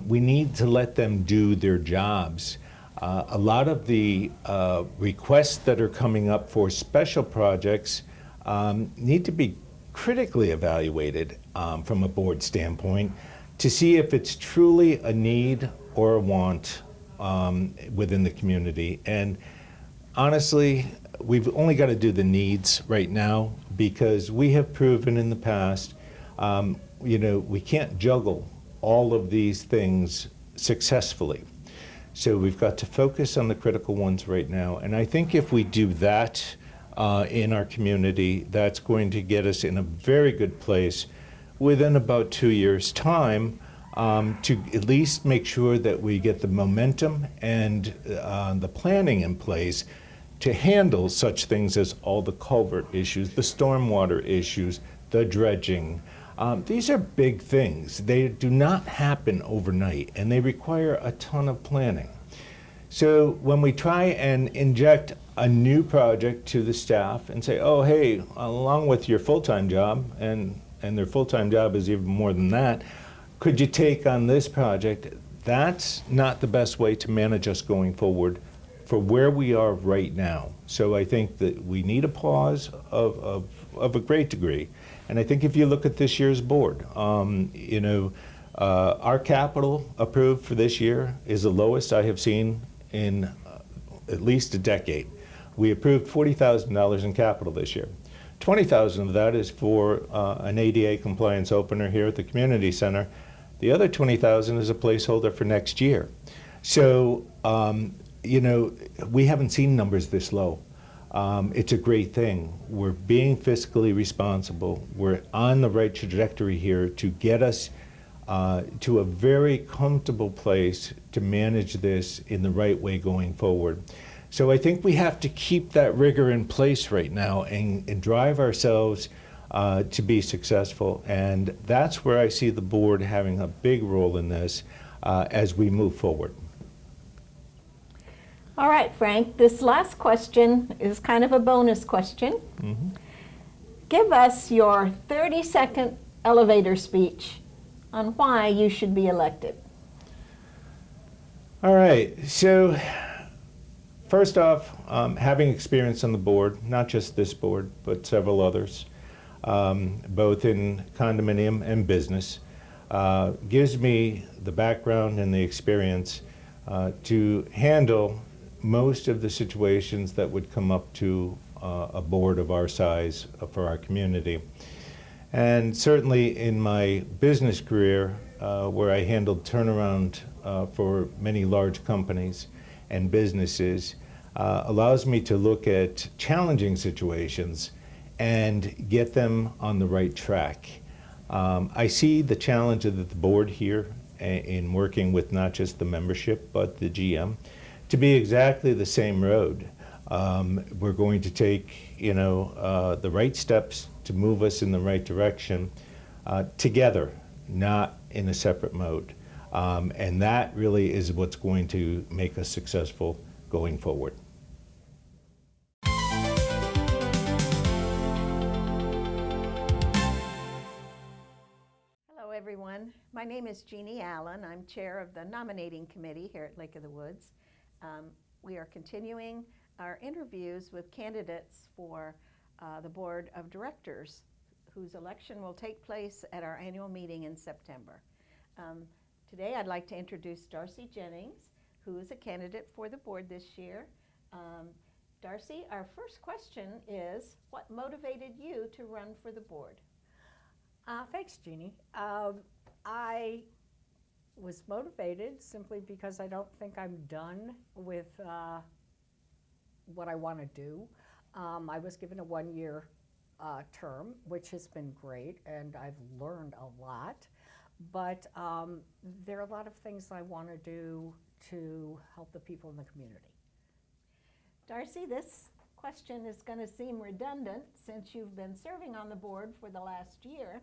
We need to let them do their jobs. A lot of the requests that are coming up for special projects need to be critically evaluated from a board standpoint to see if it's truly a need or a want within the community. And honestly, we've only got to do the needs right now because we have proven in the past, we can't juggle all of these things successfully. So we've got to focus on the critical ones right now. And I think if we do that in our community, that's going to get us in a very good place within about 2 years' time to at least make sure that we get the momentum and the planning in place to handle such things as all the culvert issues, the stormwater issues, the dredging. These are big things. They do not happen overnight, and they require a ton of planning. So when we try and inject a new project to the staff and say, oh, hey, along with your full-time job, and their full-time job is even more than that, could you take on this project? That's not the best way to manage us going forward for where we are right now. So I think that we need a pause of a great degree. And I think if you look at this year's board, our capital approved for this year is the lowest I have seen in at least a decade. We approved $40,000 in capital this year. $20,000 of that is for an ADA compliance opener here at the community center. The other $20,000 is a placeholder for next year. So, we haven't seen numbers this low. It's a great thing. We're being fiscally responsible. We're on the right trajectory here to get us to a very comfortable place to manage this in the right way going forward. So I think we have to keep that rigor in place right now and drive ourselves to be successful. And that's where I see the board having a big role in this as we move forward. All right, Frank, this last question is kind of a bonus question. Mm-hmm. Give us your 30-second elevator speech on why you should be elected. All right, so first off, having experience on the board, not just this board, but several others, both in condominium and business, gives me the background and the experience to handle most of the situations that would come up to a board of our size for our community. And certainly in my business career, where I handled turnaround for many large companies and businesses, allows me to look at challenging situations and get them on the right track. I see the challenge of the board here in working with not just the membership, but the GM, to be exactly the same road. We're going to take, the right steps to move us in the right direction together, not in a separate mode. And that really is what's going to make us successful going forward. Hello, everyone. My name is Jeannie Allen. I'm chair of the nominating committee here at Lake of the Woods. We are continuing our interviews with candidates for the board of directors, whose election will take place at our annual meeting in September. Today I'd like to introduce Darcy Jennings, who is a candidate for the board this year. Darcy, our first question is, what motivated you to run for the board? Thanks, Jeannie. I was motivated simply because I don't think I'm done with what I want to do. I was given a one-year term, which has been great, and I've learned a lot. But there are a lot of things I want to do to help the people in the community. Darcy, this question is going to seem redundant since you've been serving on the board for the last year,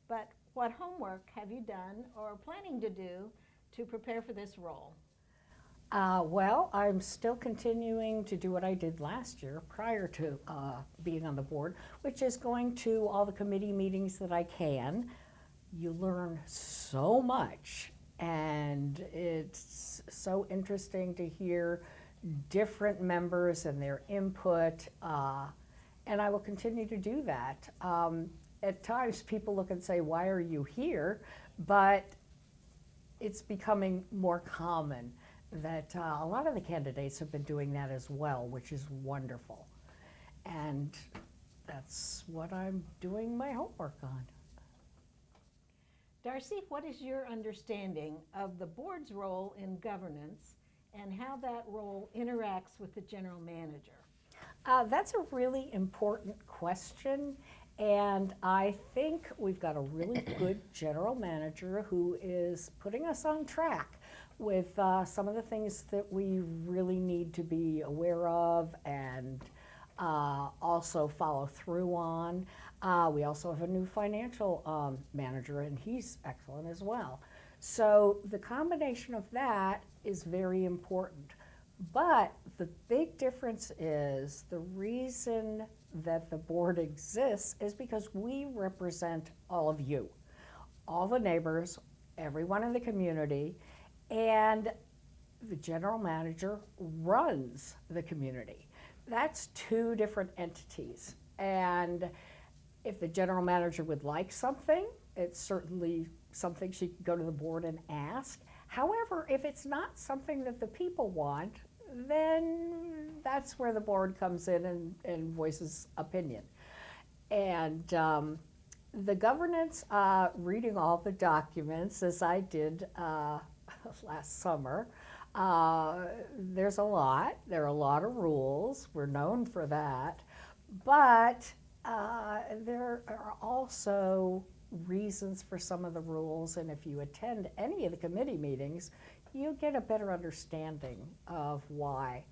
but what homework have you done or planning to do to prepare for this role? Well, I'm still continuing to do what I did last year prior to being on the board, which is going to all the committee meetings that I can. You learn so much, and it's so interesting to hear different members and their input, and I will continue to do that. At times people look and say, why are you here? But it's becoming more common that a lot of the candidates have been doing that as well, which is wonderful. And that's what I'm doing my homework on. Darcy, what is your understanding of the board's role in governance and how that role interacts with the general manager? That's a really important question, and I think we've got a really good general manager who is putting us on track with some of the things that we really need to be aware of and also follow through on. We also have a new financial manager, and he's excellent as well. So the combination of that is very important. But the big difference is the reason that the board exists is because we represent all of you, all the neighbors, everyone in the community, and the general manager runs the community. That's two different entities. And if the general manager would like something, it's certainly something she can go to the board and ask. However, if it's not something that the people want, then that's where the board comes in and voices opinion. And the governance, reading all the documents, as I did last summer, there's a lot. There are a lot of rules. We're known for that. But there are also reasons for some of the rules, and if you attend any of the committee meetings, you get a better understanding of why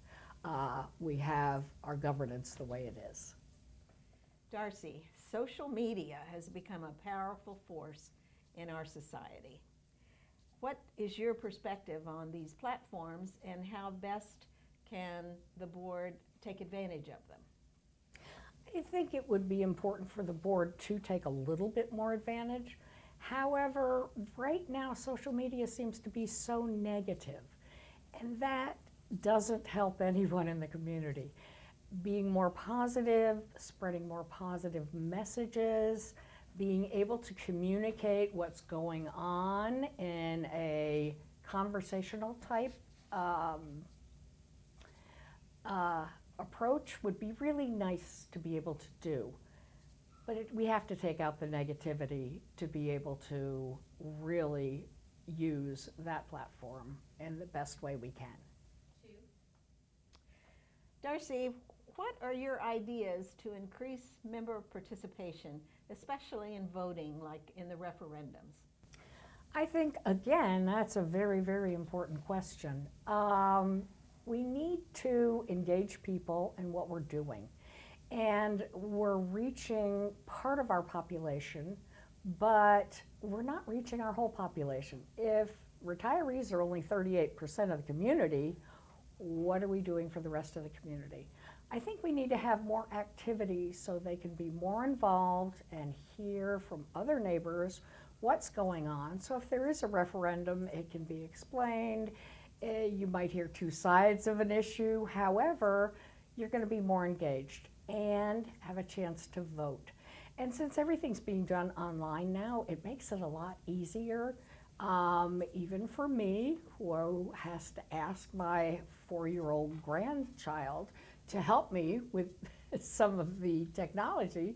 we have our governance the way it is. Darcy, social media has become a powerful force in our society. What is your perspective on these platforms, and how best can the board take advantage of them? I think it would be important for the board to take a little bit more advantage. However, right now social media seems to be so negative, and that doesn't help anyone in the community. Being more positive, spreading more positive messages, being able to communicate what's going on in a conversational type approach would be really nice to be able to do. But we have to take out the negativity to be able to really use that platform in the best way we can. Darcy, what are your ideas to increase member participation, especially in voting, like in the referendums? I think, again, that's a very, very important question. We need to engage people in what we're doing. And we're reaching part of our population, but we're not reaching our whole population. If retirees are only 38% of the community, what are we doing for the rest of the community? I think we need to have more activity so they can be more involved and hear from other neighbors what's going on. So if there is a referendum, it can be explained. You might hear two sides of an issue. However, you're going to be more engaged and have a chance to vote. And since everything's being done online now, it makes it a lot easier, even for me, who has to ask my 4-year-old grandchild to help me with some of the technology.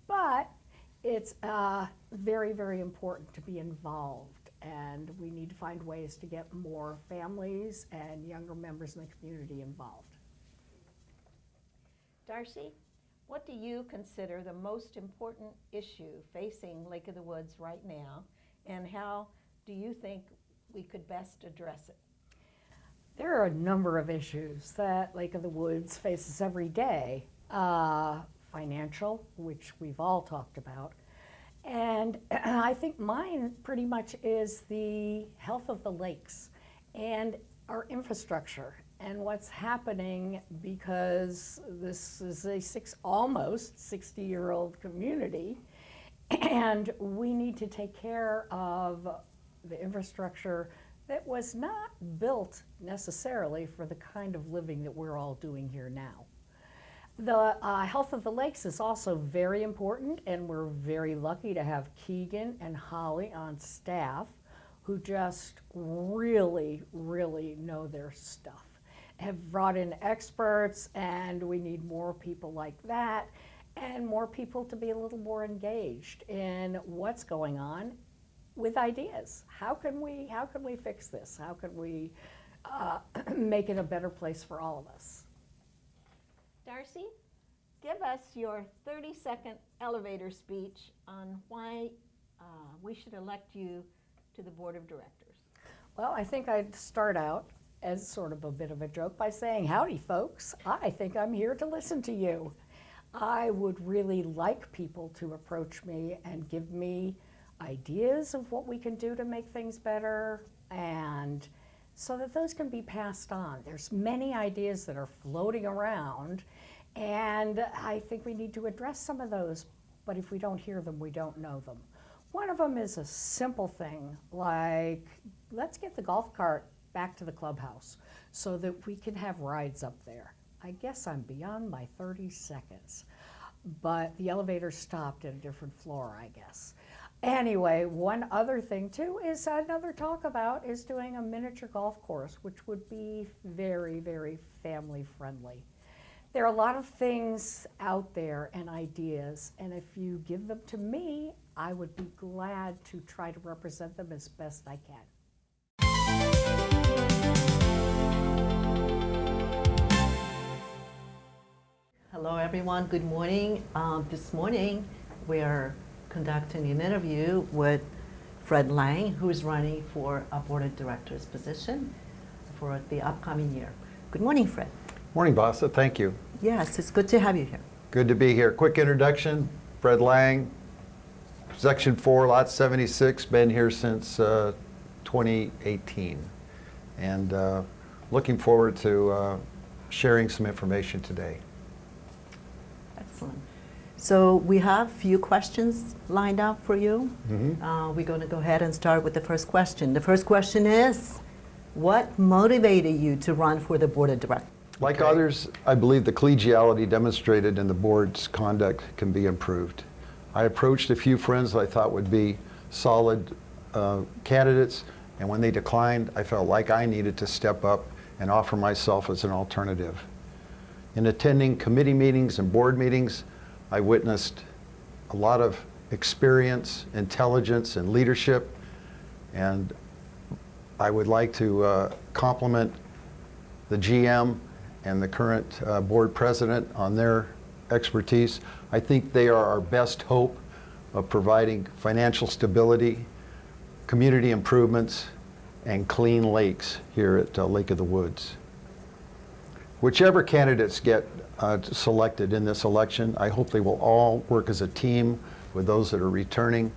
But it's very, very important to be involved. And we need to find ways to get more families and younger members in the community involved. Darcy, what do you consider the most important issue facing Lake of the Woods right now, and how do you think we could best address it? There are a number of issues that Lake of the Woods faces every day. Financial, which we've all talked about. And I think mine pretty much is the health of the lakes and our infrastructure and what's happening, because this is a almost 60-year-old community, and we need to take care of the infrastructure that was not built necessarily for the kind of living that we're all doing here now. The health of the lakes is also very important, and we're very lucky to have Keegan and Holly on staff who just really, really know their stuff, have brought in experts, and we need more people like that and more people to be a little more engaged in what's going on with ideas. How can we fix this? How can we make it a better place for all of us? Darcy, give us your 30-second elevator speech on why we should elect you to the board of directors. Well, I think I'd start out as sort of a bit of a joke by saying, howdy folks, I think I'm here to listen to you. I would really like people to approach me and give me ideas of what we can do to make things better, and so that those can be passed on. There's many ideas that are floating around, and I think we need to address some of those, but if we don't hear them, we don't know them. One of them is a simple thing, like let's get the golf cart back to the clubhouse so that we can have rides up there. I guess I'm beyond my 30 seconds, but the elevator stopped at a different floor, I guess. Anyway, one other thing too is another talk about is doing a miniature golf course, which would be very, very family friendly. There are a lot of things out there and ideas, and if you give them to me, I would be glad to try to represent them as best I can. Hello everyone, good morning. This morning we are conducting an interview with Fred Lang, who is running for a board of directors position for the upcoming year. Good morning, Fred. Morning, Bassa. Thank you. Yes, it's good to have you here. Good to be here. Quick introduction, Fred Lang, Section 4, Lot 76, been here since 2018. And looking forward to sharing some information today. Excellent. So we have a few questions lined up for you. We're going to go ahead and start with the first question. The first question is, what motivated you to run for the board of directors? Like others, I believe the collegiality demonstrated in the board's conduct can be improved. I approached a few friends that I thought would be solid candidates, and when they declined, I felt like I needed to step up and offer myself as an alternative. In attending committee meetings and board meetings, I witnessed a lot of experience, intelligence, and leadership, and I would like to compliment the GM and the current board president on their expertise. I think they are our best hope of providing financial stability, community improvements, and clean lakes here at Lake of the Woods. Whichever candidates get selected in this election, I hope they will all work as a team with those that are returning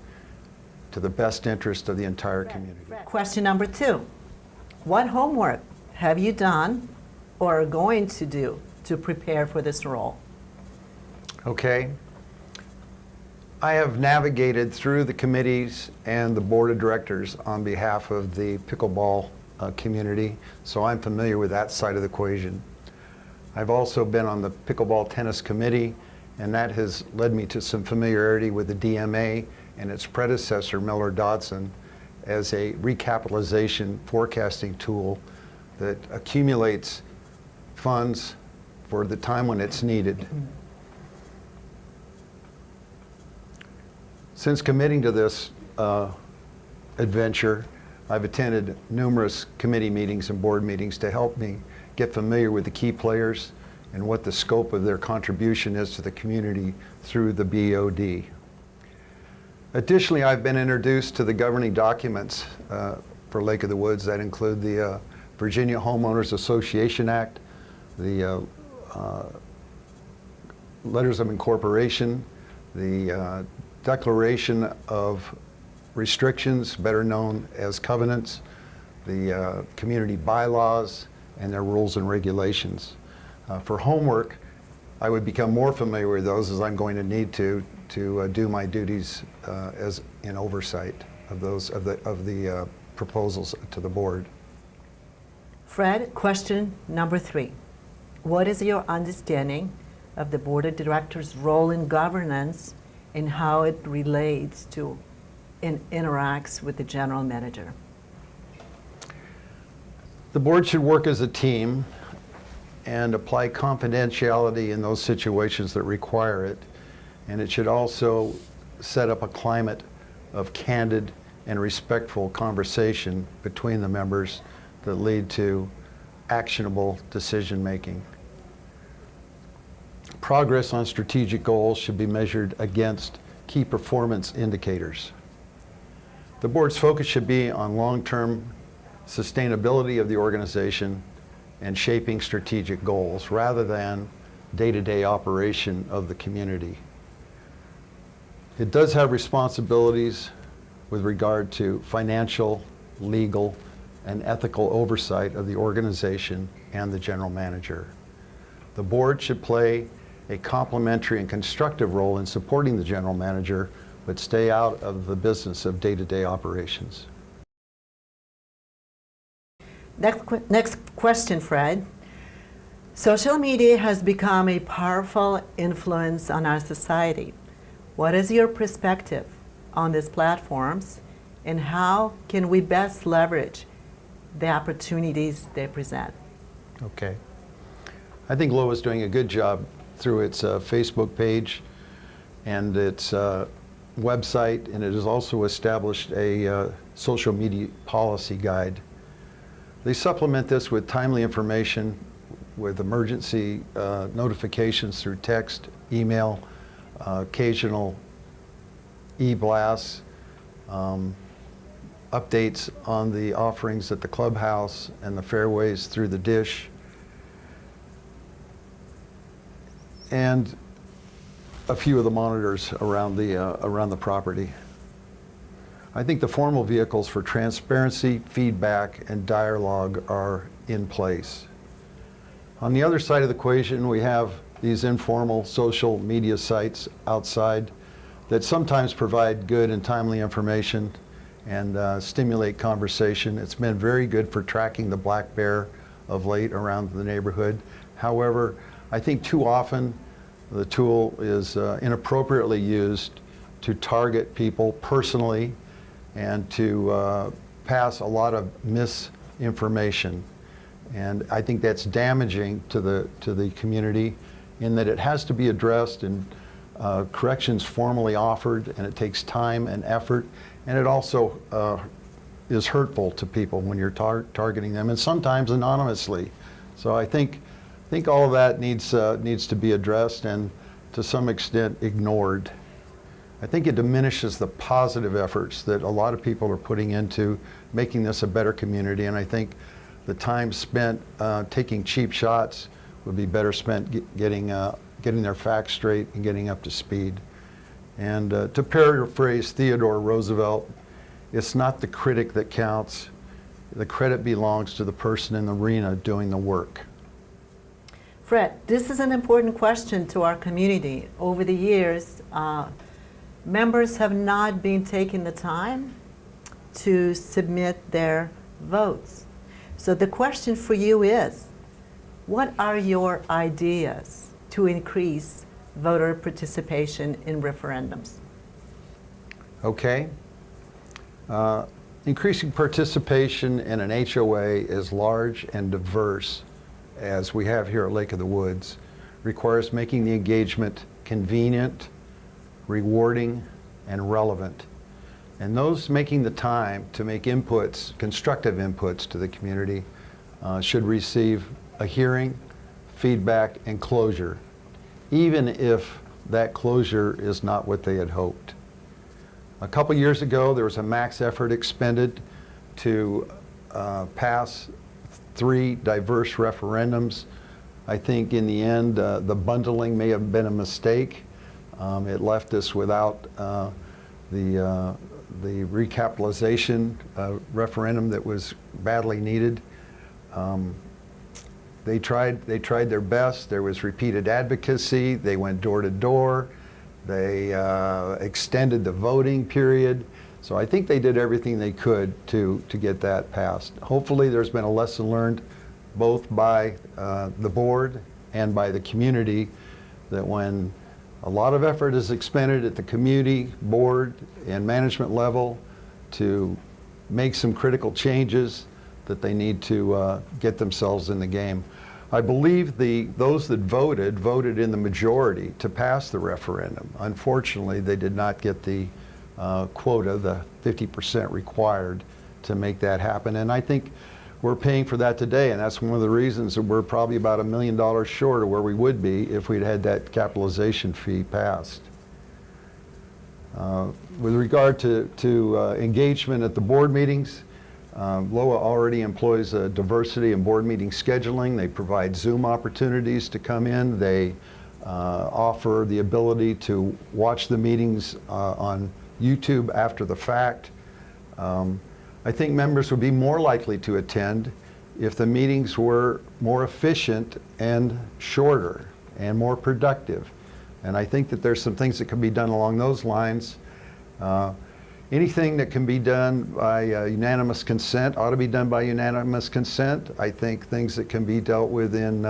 to the best interest of the entire community. Question number 2. What homework have you done or are going to do to prepare for this role? Okay. I have navigated through the committees and the board of directors on behalf of the pickleball community, so I'm familiar with that side of the equation. I've also been on the pickleball tennis committee, and that has led me to some familiarity with the DMA and its predecessor, Miller Dodson, as a recapitalization forecasting tool that accumulates funds for the time when it's needed. Since committing to this adventure, I've attended numerous committee meetings and board meetings to help me get familiar with the key players and what the scope of their contribution is to the community through the BOD. Additionally, I've been introduced to the governing documents for Lake of the Woods that include the Virginia Homeowners Association Act, the letters of incorporation, the declaration of restrictions, better known as covenants, the community bylaws, and their rules and regulations. For homework, I would become more familiar with those as I'm going to need to do my duties as in oversight of those of the proposals to the board. Fred, question number 3. What is your understanding of the Board of Directors' role in governance and how it relates to and interacts with the General Manager? The board should work as a team and apply confidentiality in those situations that require it. And it should also set up a climate of candid and respectful conversation between the members that lead to actionable decision making. Progress on strategic goals should be measured against key performance indicators. The board's focus should be on long-term sustainability of the organization and shaping strategic goals rather than day-to-day operation of the community. It does have responsibilities with regard to financial, legal, and ethical oversight of the organization and the general manager. The board should play a complementary and constructive role in supporting the general manager, but stay out of the business of day-to-day operations. Next question, Fred. Social media has become a powerful influence on our society. What is your perspective on these platforms, and how can we best leverage the opportunities they present? Okay. I think LOWA is doing a good job through its Facebook page and its website, and it has also established a social media policy guide. They supplement this with timely information, with emergency notifications through text, email, occasional e-blasts, updates on the offerings at the clubhouse and the fairways through the dish, and a few of the monitors around the property. I think the formal vehicles for transparency, feedback, and dialogue are in place. On the other side of the equation, we have these informal social media sites outside that sometimes provide good and timely information and stimulate conversation. It's been very good for tracking the black bear of late around the neighborhood. However, I think too often the tool is inappropriately used to target people personally and to pass a lot of misinformation. And I think that's damaging to the community in that it has to be addressed and corrections formally offered, and it takes time and effort, and it also is hurtful to people when you're targeting them, and sometimes anonymously. So I think all of that needs to be addressed and to some extent ignored. I think it diminishes the positive efforts that a lot of people are putting into making this a better community, and I think the time spent taking cheap shots would be better spent getting their facts straight and getting up to speed. And to paraphrase Theodore Roosevelt, it's not the critic that counts. The credit belongs to the person in the arena doing the work. Fred, this is an important question to our community. Over the years, members have not been taking the time to submit their votes. So the question for you is, what are your ideas to increase voter participation in referendums? Okay. Increasing participation in an HOA as large and diverse as we have here at Lake of the Woods requires making the engagement convenient, rewarding, and relevant. And those making the time to make inputs, constructive inputs to the community, should receive a hearing, feedback, and closure, even if that closure is not what they had hoped. A couple years ago, there was a max effort expended to pass 3 diverse referendums. I think in the end, the bundling may have been a mistake. It left us without the recapitalization referendum that was badly needed. They tried their best. There was repeated advocacy. They went door to door. They extended the voting period. So I think they did everything they could to get that passed. Hopefully there's been a lesson learned both by the board and by the community that when a lot of effort is expended at the community, board, and management level to make some critical changes, that they need to get themselves in the game. I believe those that voted in the majority to pass the referendum. Unfortunately, they did not get the quota, the 50% required to make that happen. And I think we're paying for that today, and that's one of the reasons that we're probably about $1 million short of where we would be if we'd had that capitalization fee passed. With regard to engagement at the board meetings, LOWA already employs diversity in board meeting scheduling. They provide Zoom opportunities to come in. They offer the ability to watch the meetings on YouTube after the fact. I think members would be more likely to attend if the meetings were more efficient and shorter and more productive. And I think that there's some things that can be done along those lines. Anything that can be done by unanimous consent ought to be done by unanimous consent. I think things that can be dealt with in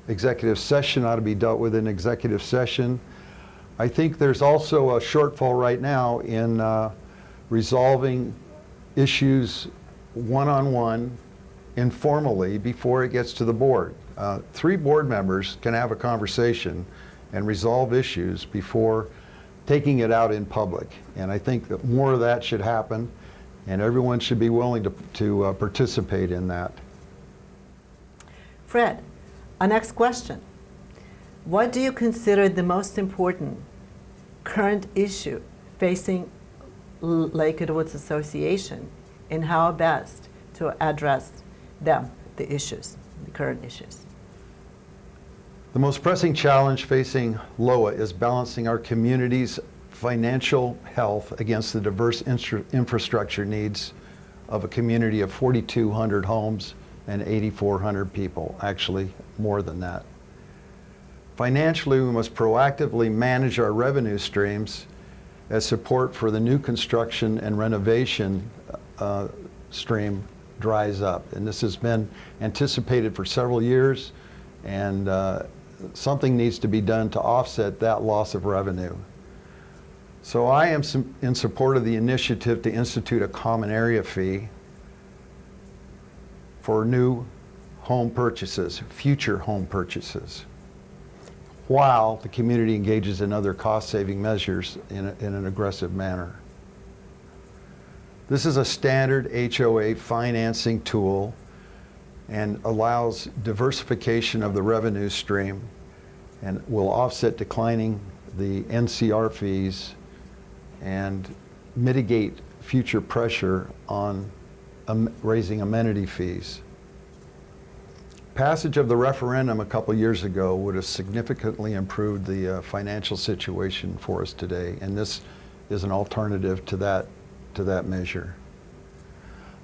executive session ought to be dealt with in executive session. I think there's also a shortfall right now in resolving issues one-on-one informally before it gets to the board. 3 board members can have a conversation and resolve issues before taking it out in public. And I think that more of that should happen, and everyone should be willing to participate in that. Fred, our next question. What do you consider the most important current issue facing Lake of the Woods Association, and how best to address them, the issues, the current issues? The most pressing challenge facing LOWA is balancing our community's financial health against the diverse infrastructure needs of a community of 4,200 homes and 8,400 people, actually more than that. Financially, we must proactively manage our revenue streams as support for the new construction and renovation stream dries up. And this has been anticipated for several years, and something needs to be done to offset that loss of revenue. So I am in support of the initiative to institute a common area fee for new home purchases, future home purchases, while the community engages in other cost-saving measures in an aggressive manner. This is a standard HOA financing tool and allows diversification of the revenue stream and will offset declining the NCR fees and mitigate future pressure on raising amenity fees. Passage of the referendum a couple years ago would have significantly improved the financial situation for us today, and this is an alternative to that measure.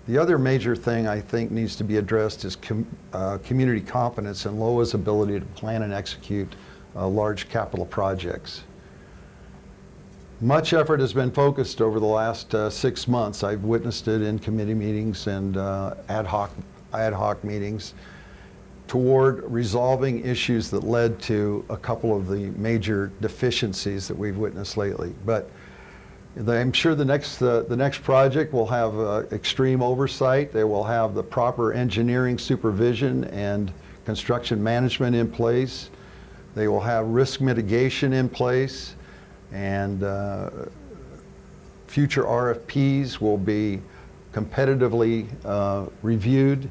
The other major thing I think needs to be addressed is community confidence in LOWA's ability to plan and execute large capital projects. Much effort has been focused over the last 6 months. I've witnessed it in committee meetings and ad hoc meetings toward resolving issues that led to a couple of the major deficiencies that we've witnessed lately. But I'm sure the next project will have extreme oversight. They will have the proper engineering supervision and construction management in place. They will have risk mitigation in place, and future RFPs will be competitively reviewed.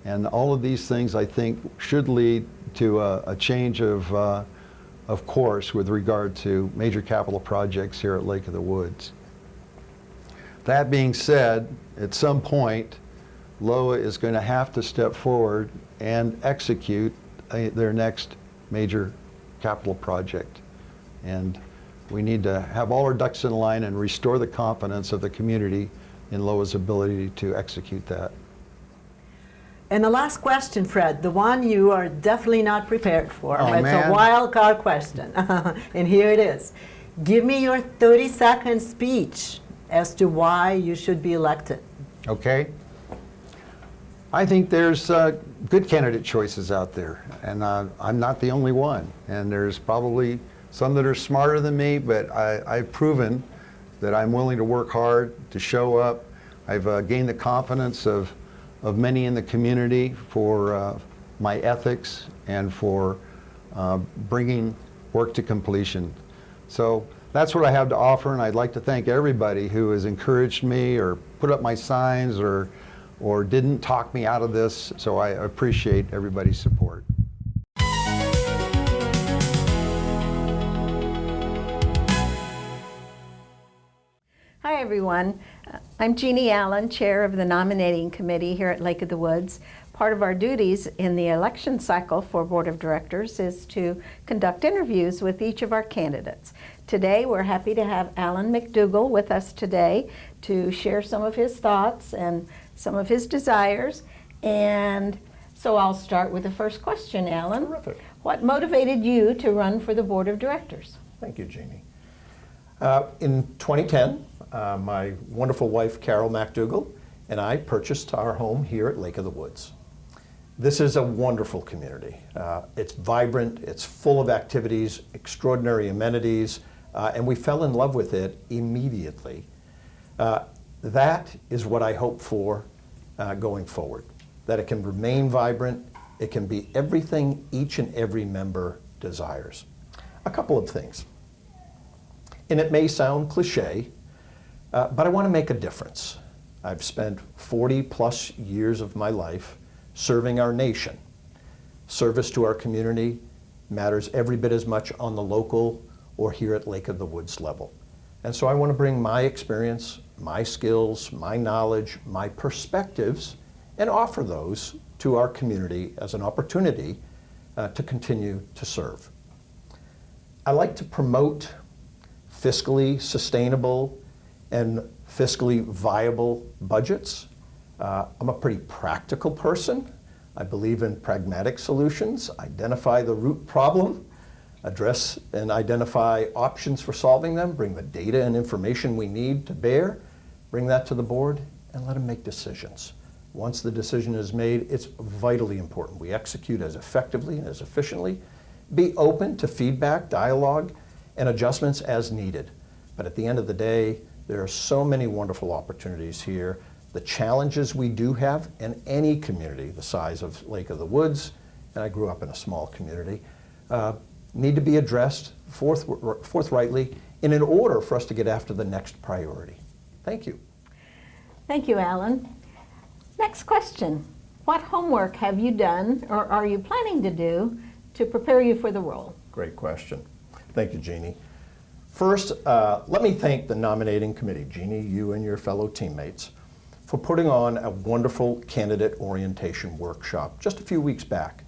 And all of these things, I think, should lead to a change of course with regard to major capital projects here at Lake of the Woods. That being said, at some point, LOWA is going to have to step forward and execute their next major capital project. And we need to have all our ducks in line and restore the confidence of the community in LOWA's ability to execute that. And the last question, Fred, the one you are definitely not prepared for. Oh, it's man. a wild card question. And here it is. Give me your 30-second speech as to why you should be elected. Okay. I think there's good candidate choices out there, and I'm not the only one. And there's probably some that are smarter than me, but I've proven that I'm willing to work hard, to show up. I've gained the confidence of many in the community for my ethics and for bringing work to completion. So that's what I have to offer, and I'd like to thank everybody who has encouraged me or put up my signs or didn't talk me out of this. So I appreciate everybody's support. Hi, everyone. I'm Jeannie Allen, Chair of the Nominating Committee here at Lake of the Woods. Part of our duties in the election cycle for Board of Directors is to conduct interviews with each of our candidates. Today, we're happy to have Alan McDougall with us today to share some of his thoughts and some of his desires. And so I'll start with the first question, Alan. Terrific. What motivated you to run for the Board of Directors? Thank you, Jeannie. In 2010, my wonderful wife, Carol McDougall, and I purchased our home here at Lake of the Woods. This is a wonderful community. It's vibrant, it's full of activities, extraordinary amenities, and we fell in love with it immediately. That is what I hope for going forward, that it can remain vibrant, it can be everything each and every member desires. A couple of things. And it may sound cliche, but I want to make a difference. I've spent 40+ years of my life serving our nation. Service to our community matters every bit as much on the local or here at Lake of the Woods level. And so I want to bring my experience, my skills, my knowledge, my perspectives, and offer those to our community as an opportunity to continue to serve. I like to promote fiscally sustainable and fiscally viable budgets. I'm a pretty practical person. I believe in pragmatic solutions, identify the root problem, address and identify options for solving them, bring the data and information we need to bear, bring that to the board, and let them make decisions. Once the decision is made, it's vitally important we execute as effectively and as efficiently, be open to feedback, dialogue, and adjustments as needed. But at the end of the day, there are so many wonderful opportunities here. The challenges we do have in any community the size of Lake of the Woods, and I grew up in a small community, need to be addressed forthrightly and in order for us to get after the next priority. Thank you. Thank you, Alan. Next question. What homework have you done or are you planning to do to prepare you for the role? Great question. Thank you, Jeannie. First, let me thank the nominating committee, Jeannie, you and your fellow teammates, for putting on a wonderful candidate orientation workshop just a few weeks back.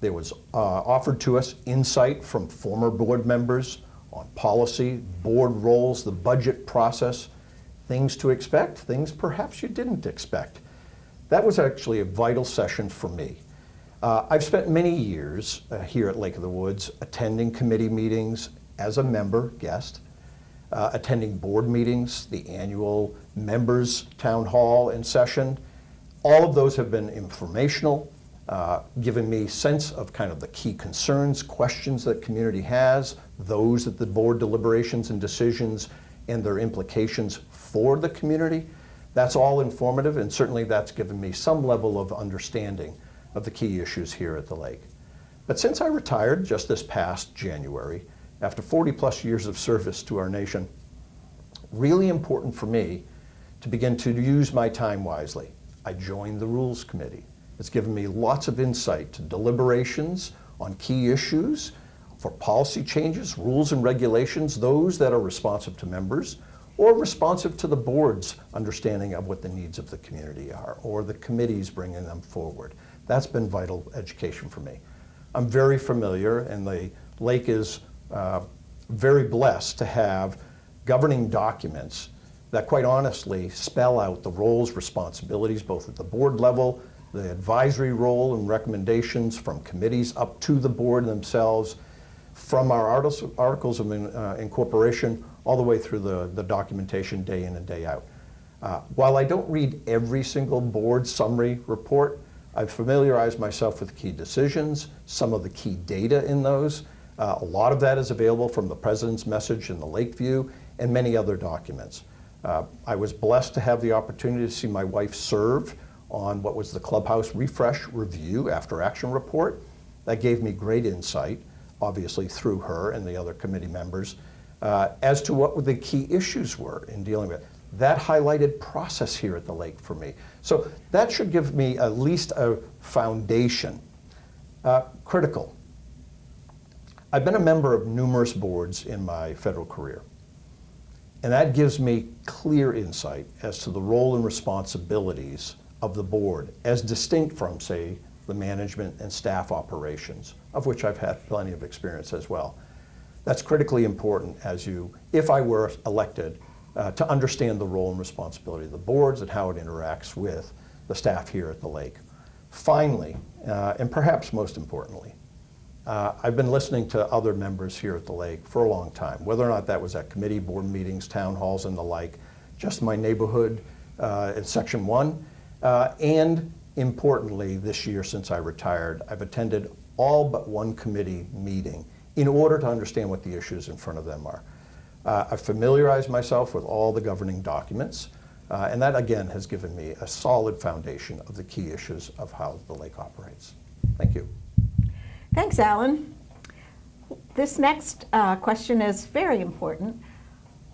There was offered to us insight from former board members on policy, board roles, the budget process, things to expect, things perhaps you didn't expect. That was actually a vital session for me. I've spent many years here at Lake of the Woods attending committee meetings as a member, guest, attending board meetings, the annual members town hall and session. All of those have been informational, given me sense of kind of the key concerns, questions that community has, those at the board deliberations and decisions and their implications for the community. That's all informative, and certainly that's given me some level of understanding of the key issues here at the lake. But since I retired just this past January, after 40+ years of service to our nation, really important for me to begin to use my time wisely. I joined the Rules Committee. It's given me lots of insight to deliberations on key issues, for policy changes, rules and regulations, those that are responsive to members, or responsive to the board's understanding of what the needs of the community are, or the committees bringing them forward. That's been vital education for me. I'm very familiar, and the lake is very blessed to have governing documents that quite honestly spell out the roles, responsibilities, both at the board level, the advisory role and recommendations from committees up to the board themselves, from our articles of incorporation all the way through the documentation day in and day out. While I don't read every single board summary report, I've familiarized myself with key decisions, some of the key data in those. A lot of that is available from the President's message in the Lakeview and many other documents. I was blessed to have the opportunity to see my wife serve on what was the Clubhouse Refresh Review After Action Report. That gave me great insight, obviously through her and the other committee members, as to what the key issues were in dealing with it. That highlighted process here at the lake for me. So that should give me at least a foundation. Critical. I've been a member of numerous boards in my federal career. And that gives me clear insight as to the role and responsibilities of the board as distinct from, say, the management and staff operations, of which I've had plenty of experience as well. That's critically important if I were elected, to understand the role and responsibility of the boards and how it interacts with the staff here at the lake. Finally, and perhaps most importantly, I've been listening to other members here at the lake for a long time, whether or not that was at committee, board meetings, town halls, and the like, just my neighborhood in Section 1. And importantly, this year since I retired, I've attended all but one committee meeting in order to understand what the issues in front of them are. I've familiarized myself with all the governing documents, and that again has given me a solid foundation of the key issues of how the lake operates. Thank you. Thanks, Alan. This next question is very important.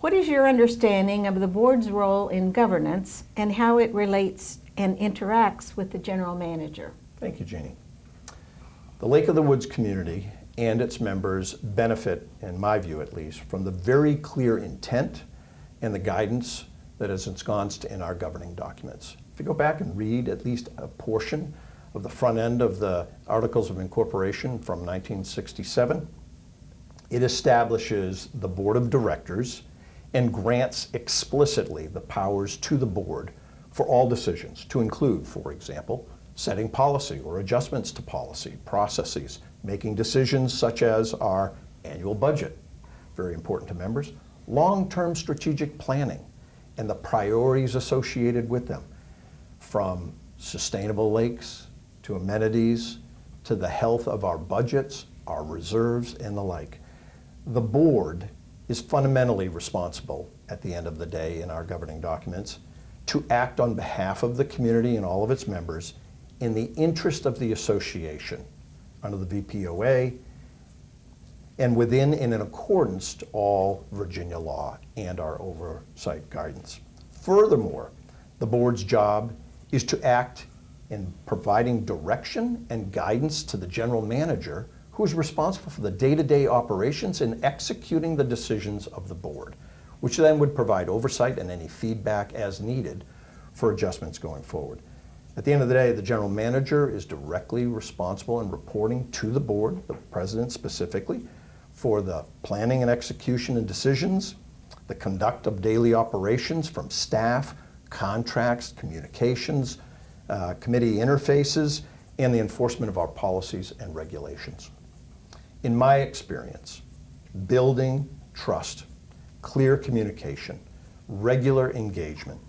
What is your understanding of the board's role in governance and how it relates and interacts with the general manager? Thank you, Jeannie. The Lake of the Woods community and its members benefit, in my view at least, from the very clear intent and the guidance that is ensconced in our governing documents. If you go back and read at least a portion of the front end of the Articles of Incorporation from 1967, it establishes the Board of Directors and grants explicitly the powers to the board for all decisions, to include, for example, setting policy or adjustments to policy, processes, making decisions such as our annual budget, very important to members, long-term strategic planning, and the priorities associated with them, from sustainable lakes to amenities to the health of our budgets, our reserves, and the like. The board is fundamentally responsible at the end of the day in our governing documents to act on behalf of the community and all of its members in the interest of the association under the VPOA and within and in accordance to all Virginia law and our oversight guidance. Furthermore, the board's job is to act in providing direction and guidance to the general manager, who is responsible for the day-to-day operations and executing the decisions of the board, which then would provide oversight and any feedback as needed for adjustments going forward. At the end of the day, the general manager is directly responsible in reporting to the board, the president specifically, for the planning and execution and decisions, the conduct of daily operations from staff, contracts, communications, committee interfaces, and the enforcement of our policies and regulations. In my experience, building trust, clear communication, regular engagement,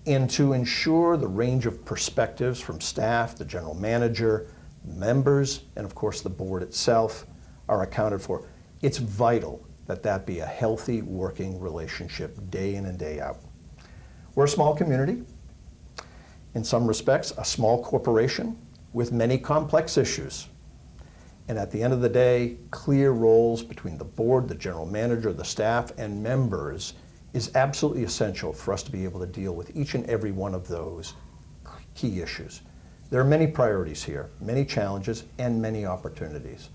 and to ensure the range of perspectives from staff, the general manager, members, and of course the board itself are accounted for. It's vital that that be a healthy working relationship day in and day out. We're a small community, in some respects a small corporation with many complex issues. And at the end of the day, clear roles between the board, the general manager, the staff, and members is absolutely essential for us to be able to deal with each and every one of those key issues. There are many priorities here, many challenges, and many opportunities.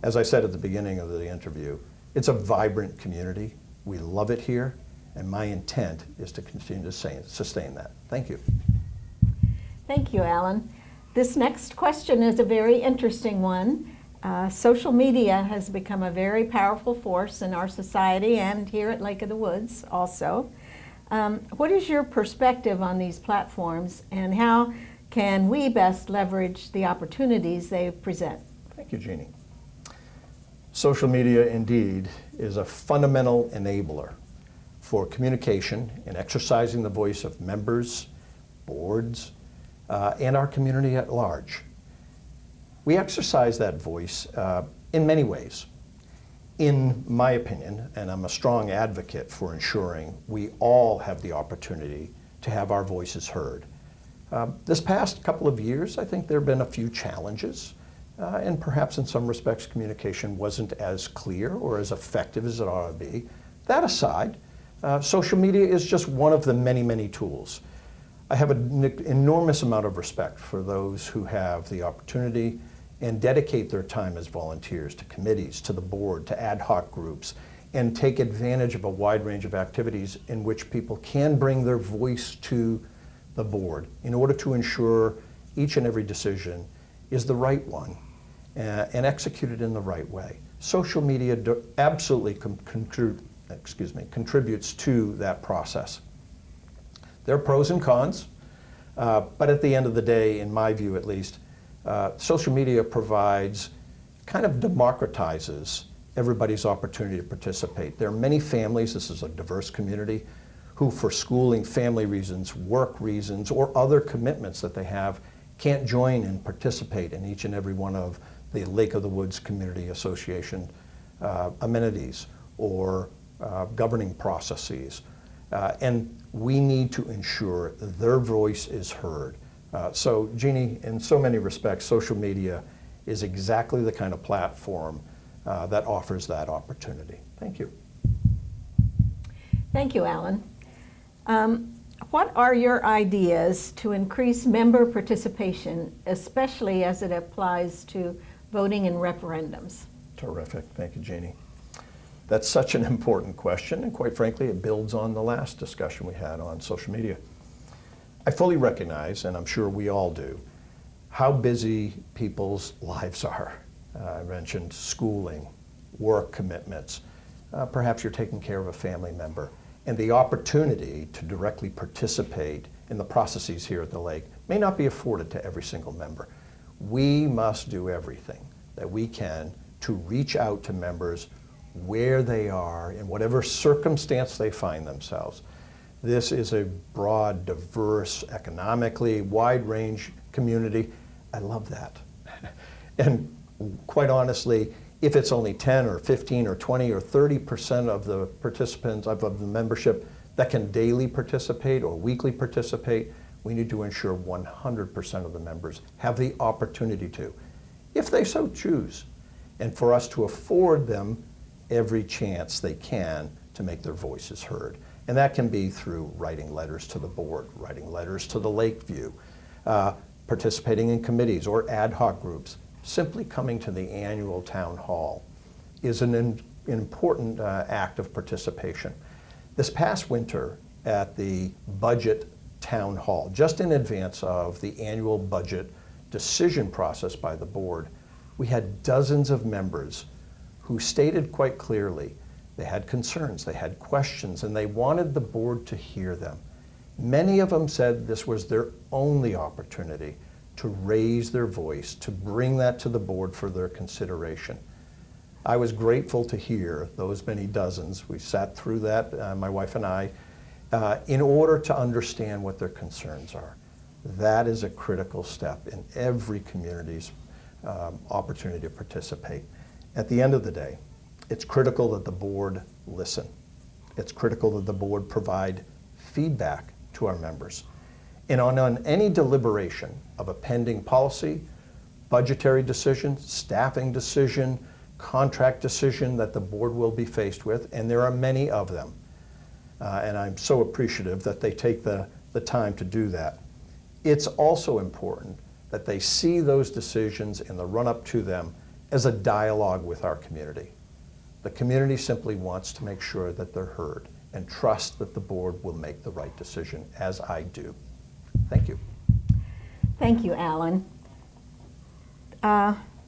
As I said at the beginning of the interview, it's a vibrant community. We love it here, And my intent is to continue to sustain that. Thank you. Thank you, Alan. This next question is a very interesting one. Social media has become a very powerful force in our society and here at Lake of the Woods also. What is your perspective on these platforms, and how can we best leverage the opportunities they present? Thank you, Jeannie. Social media indeed is a fundamental enabler for communication and exercising the voice of members, boards, and our community at large. We exercise that voice in many ways. In my opinion, and I'm a strong advocate for ensuring we all have the opportunity to have our voices heard. This past couple of years, I think there have been a few challenges, and perhaps in some respects communication wasn't as clear or as effective as it ought to be. That aside, social media is just one of the many, many tools. I have an enormous amount of respect for those who have the opportunity and dedicate their time as volunteers to committees, to the board, to ad hoc groups, and take advantage of a wide range of activities in which people can bring their voice to the board in order to ensure each and every decision is the right one and executed in the right way. Social media absolutely contributes to that process. There are pros and cons, but at the end of the day, in my view at least, social media kind of democratizes everybody's opportunity to participate. There are many families, this is a diverse community, who for schooling, family reasons, work reasons, or other commitments that they have, can't join and participate in each and every one of the Lake of the Woods Community Association amenities or governing processes. And we need to ensure their voice is heard. So Jeannie, in so many respects, social media is exactly the kind of platform that offers that opportunity. Thank you. Thank you, Alan. What are your ideas to increase member participation, especially as it applies to voting in referendums? Terrific. Thank you, Jeannie. That's such an important question, and quite frankly, it builds on the last discussion we had on social media. I fully recognize, and I'm sure we all do, how busy people's lives are. I mentioned schooling, work commitments. Perhaps you're taking care of a family member. And the opportunity to directly participate in the processes here at the lake may not be afforded to every single member. We must do everything that we can to reach out to members where they are, in whatever circumstance they find themselves. This is a broad, diverse, economically wide range community. I love that. And quite honestly, if it's only 10 or 15 or 20 or 30% of the participants of the membership that can daily participate or weekly participate, we need to ensure 100% of the members have the opportunity to, if they so choose, and for us to afford them every chance they can to make their voices heard. And that can be through writing letters to the board, writing letters to the Lakeview, participating in committees or ad hoc groups. Simply coming to the annual town hall is an important act of participation. This past winter at the budget town hall, just in advance of the annual budget decision process by the board, we had dozens of members who stated quite clearly they had concerns, they had questions, and they wanted the board to hear them. Many of them said this was their only opportunity to raise their voice, to bring that to the board for their consideration. I was grateful to hear those many dozens. We sat through that, my wife and I, in order to understand what their concerns are. That is a critical step in every community's opportunity to participate. At the end of the day, it's critical that the board listen. It's critical that the board provide feedback to our members. And on any deliberation of a pending policy, budgetary decision, staffing decision, contract decision that the board will be faced with, and there are many of them. And I'm so appreciative that they take the time to do that. It's also important that they see those decisions in the run-up to them as a dialogue with our community. The community simply wants to make sure that they're heard and trust that the board will make the right decision, as I do. Thank you. Thank you, Alan.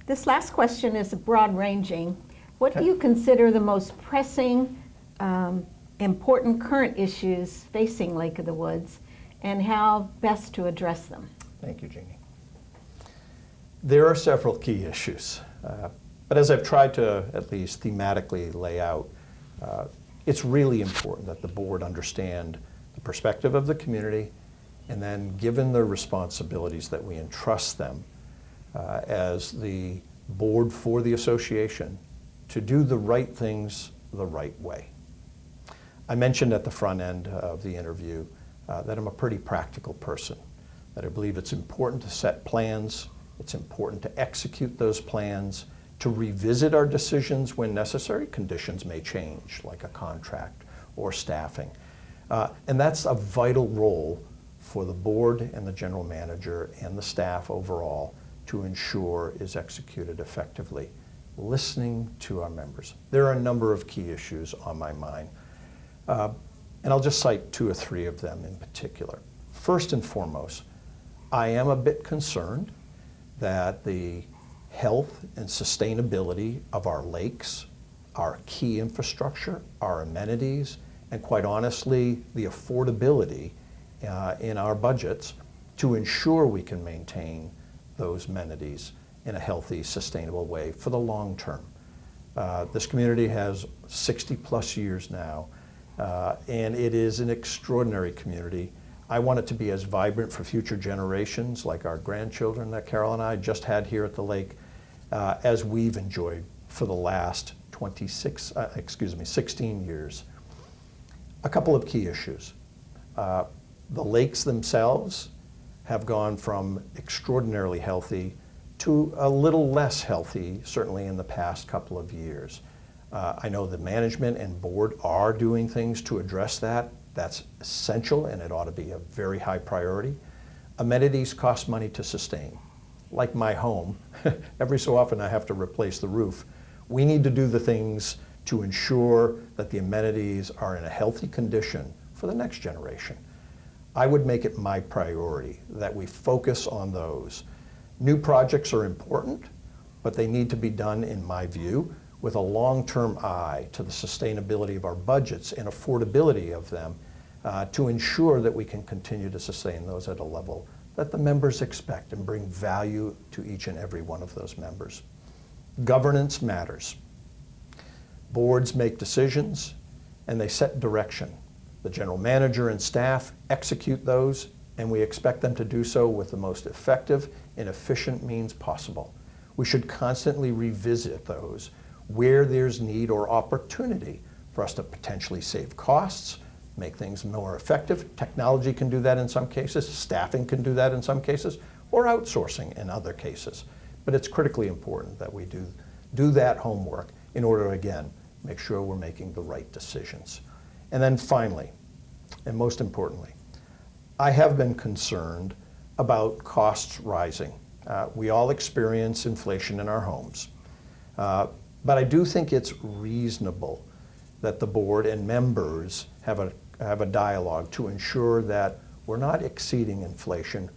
This last question is broad-ranging. What do you consider the most pressing, important current issues facing Lake of the Woods, and how best to address them? Thank you, Jeannie. There are several key issues, but as I've tried to at least thematically lay out, it's really important that the board understand the perspective of the community, and then given the responsibilities that we entrust them as the board for the association, to do the right things the right way. I mentioned at the front end of the interview that I'm a pretty practical person, that I believe it's important to set plans, it's important to execute those plans, to revisit our decisions when necessary. Conditions may change, like a contract or staffing. And that's a vital role for the board and the general manager and the staff overall to ensure is executed effectively. Listening to our members. There are a number of key issues on my mind, and I'll just cite 2 or 3 of them in particular. First and foremost, I am a bit concerned that the health and sustainability of our lakes, our key infrastructure, our amenities, and quite honestly, the affordability in our budgets to ensure we can maintain those amenities in a healthy, sustainable way for the long term. This community has 60+ years now, and it is an extraordinary community. I want it to be as vibrant for future generations, like our grandchildren that Carol and I just had here at the lake, as we've enjoyed for the last 16 years. A couple of key issues. The lakes themselves have gone from extraordinarily healthy to a little less healthy, certainly in the past couple of years. I know the management and board are doing things to address that. That's essential, and it ought to be a very high priority. Amenities cost money to sustain. Like my home, every so often I have to replace the roof. We need to do the things to ensure that the amenities are in a healthy condition for the next generation. I would make it my priority that we focus on those. New projects are important, but they need to be done, in my view, with a long-term eye to the sustainability of our budgets and affordability of them to ensure that we can continue to sustain those at a level that the members expect and bring value to each and every one of those members. Governance matters. Boards make decisions and they set direction. The general manager and staff execute those, and we expect them to do so with the most effective and efficient means possible. We should constantly revisit those where there's need or opportunity for us to potentially save costs, make things more effective. Technology can do that in some cases, staffing can do that in some cases, or outsourcing in other cases. But it's critically important that we do that homework in order to, again, make sure we're making the right decisions. And then finally, and most importantly, I have been concerned about costs rising. We all experience inflation in our homes. But I do think it's reasonable that the board and members have a dialogue to ensure that we're not exceeding inflation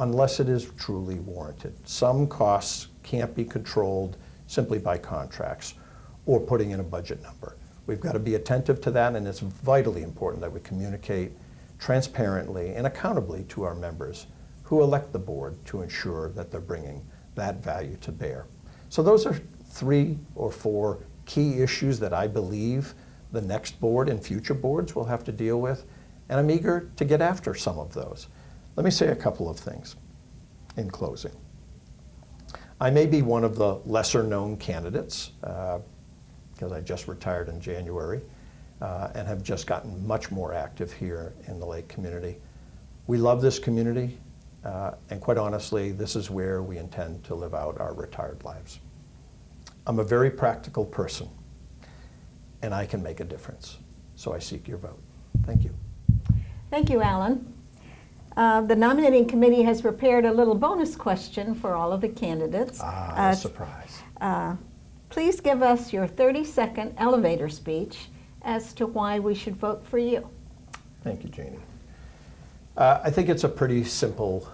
unless it is truly warranted. Some costs can't be controlled simply by contracts or putting in a budget number. We've got to be attentive to that, and it's vitally important that we communicate transparently and accountably to our members who elect the board to ensure that they're bringing that value to bear. So those are 3 or 4 key issues that I believe the next board and future boards will have to deal with, and I'm eager to get after some of those. Let me say a couple of things in closing. I may be one of the lesser known candidates because I just retired in January and have just gotten much more active here in the Lake community. We love this community, and quite honestly, this is where we intend to live out our retired lives. I'm a very practical person, and I can make a difference. So I seek your vote. Thank you. Thank you, Alan. The nominating committee has prepared a little bonus question for all of the candidates. A surprise. Please give us your 30-second elevator speech as to why we should vote for you. Thank you, Jeannie. I think it's a pretty simple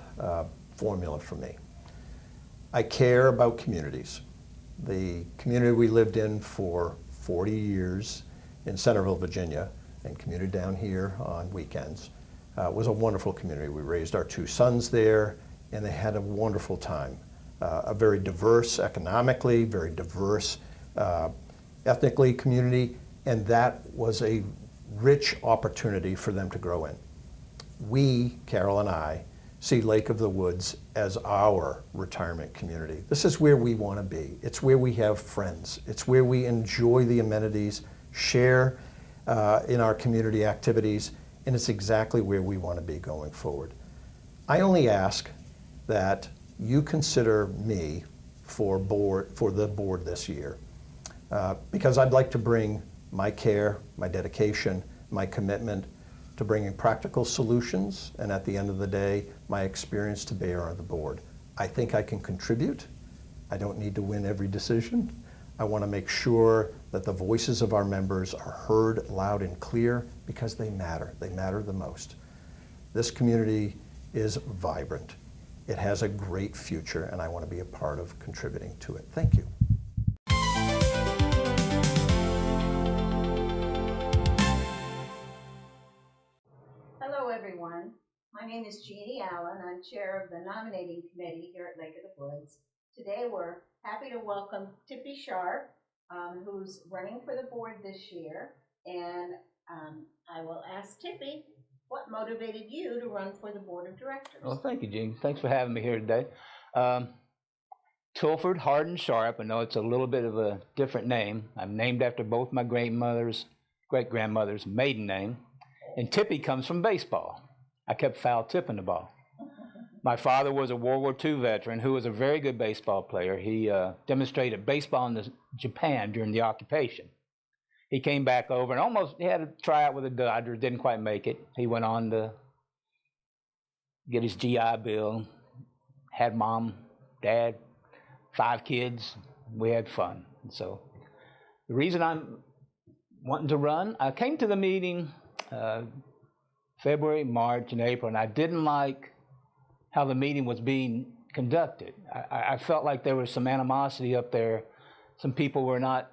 formula for me. I care about communities. The community we lived in for 40 years in Centerville, Virginia, and commuted down here on weekends, was a wonderful community. We raised our 2 sons there, and they had a wonderful time. A very diverse economically, very diverse ethnically community, and that was a rich opportunity for them to grow in. We, Carol and I, see Lake of the Woods as our retirement community. This is where we want to be. It's where we have friends. It's where we enjoy the amenities, share in our community activities, and it's exactly where we want to be going forward. I only ask that you consider me for the board this year, because I'd like to bring my care, my dedication, my commitment to bringing practical solutions, and at the end of the day, my experience to bear on the board. I think I can contribute. I don't need to win every decision. I want to make sure that the voices of our members are heard loud and clear, because they matter. They matter the most. This community is vibrant. It has a great future, and I want to be a part of contributing to it. Thank you. Hello, everyone. My name is Jeannie Allen. I'm chair of the nominating committee here at Lake of the Woods. Today, we're happy to welcome Tippy Sharp, who's running for the board this year. And I will ask Tippy, what motivated you to run for the board of directors? Well, thank you, Jean. Thanks for having me here today. Tilford Hardin Sharp. I know it's a little bit of a different name. I'm named after both my great-grandmother's maiden name. And Tippy comes from baseball. I kept foul tipping the ball. My father was a World War II veteran who was a very good baseball player. He demonstrated baseball in Japan during the occupation. He came back over and he had a tryout with the Dodgers, didn't quite make it. He went on to get his GI Bill, had mom, dad, 5 kids. We had fun. And so the reason I'm wanting to run, I came to the meeting February, March, and April, and I didn't like how the meeting was being conducted. I felt like there was some animosity up there. Some people weren't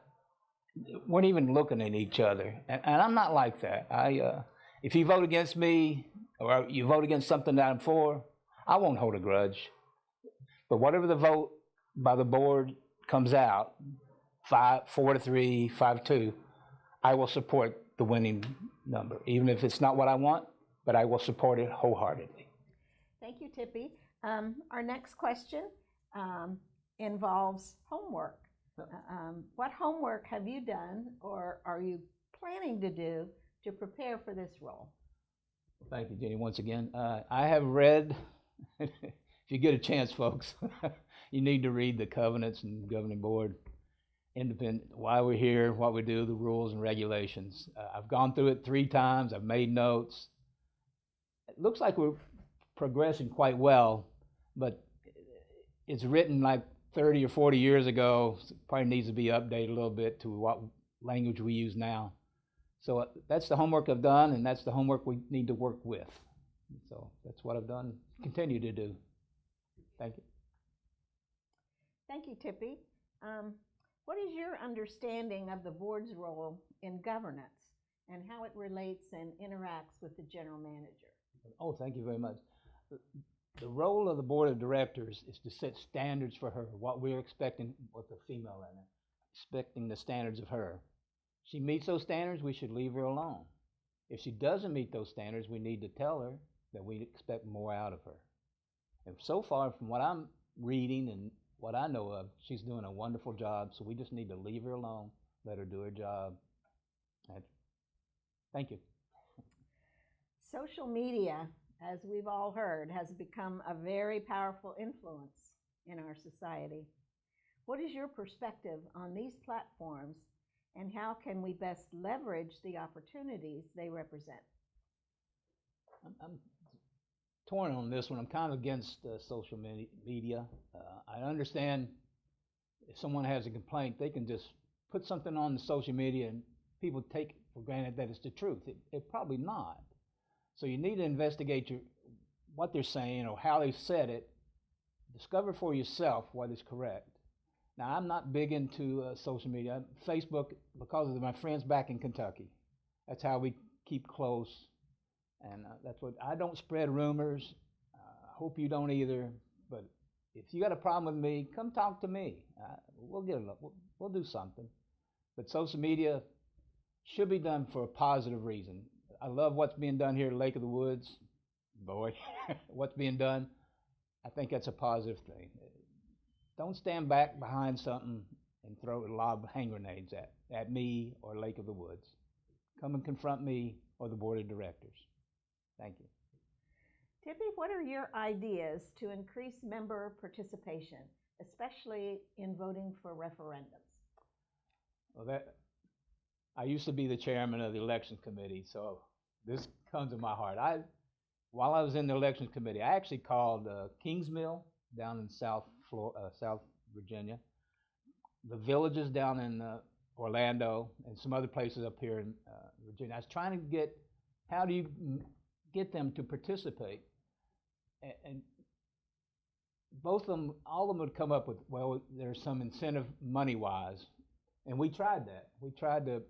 even looking at each other, and I'm not like that. If you vote against me or you vote against something that I'm for, I won't hold a grudge. But whatever the vote by the board comes out, 4-3, 5-2, I will support the winning number, even if it's not what I want, but I will support it wholeheartedly. Thank you, Tippy. Our next question involves homework. What homework have you done or are you planning to do to prepare for this role? Thank you, Jenny, once again. I have read, if you get a chance, folks, you need to read the covenants and governing board, independent, why we're here, what we do, the rules and regulations. I've gone through it 3 times. I've made notes. It looks like we're progressing quite well, but it's written like 30 or 40 years ago. So probably needs to be updated a little bit to what language we use now. So that's the homework I've done, and that's the homework we need to work with. So that's what I've done, continue to do. Thank you. Thank you, Tippy. What is your understanding of the board's role in governance and how it relates and interacts with the general manager? Oh, thank you very much. The role of the board of directors is to set standards for her, what we're expecting with the female in it, expecting the standards of her. She meets those standards, we should leave her alone. If she doesn't meet those standards, we need to tell her that we expect more out of her. And so far, from what I'm reading and what I know of, she's doing a wonderful job, so we just need to leave her alone, let her do her job. Thank you. Social media, as we've all heard, has become a very powerful influence in our society. What is your perspective on these platforms, and how can we best leverage the opportunities they represent? I'm torn on this one. I'm kind of against social media. I understand if someone has a complaint, they can just put something on the social media and people take it for granted that it's the truth. It probably not. So you need to investigate what they're saying or how they said it. Discover for yourself what is correct. Now, I'm not big into social media. Facebook, because of my friends back in Kentucky. That's how we keep close. And that's what, I don't spread rumors. I hope you don't either. But if you got a problem with me, come talk to me. We'll do something. But social media should be done for a positive reason. I love what's being done here at Lake of the Woods. Boy, what's being done, I think that's a positive thing. Don't stand back behind something and throw a lot of hand grenades at me or Lake of the Woods. Come and confront me or the board of directors. Thank you. Tippy, what are your ideas to increase member participation, especially in voting for referendums? Well, I used to be the chairman of the election committee, so this comes to my heart. While I was in the election committee, I actually called Kingsmill down in South Virginia, the villages down in Orlando, and some other places up here in Virginia. I was trying to get, how do you get them to participate? And both of them, all of them would come up with, well, there's some incentive money-wise, and we tried that. We tried to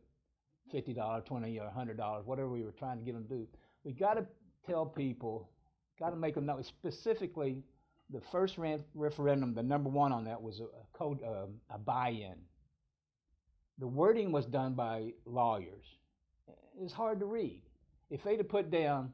$50, $20, or $100, whatever we were trying to get them to do. We got to tell people, got to make them know, specifically the first referendum, the number one on that was a buy-in. The wording was done by lawyers. It's hard to read. If they'd have put down,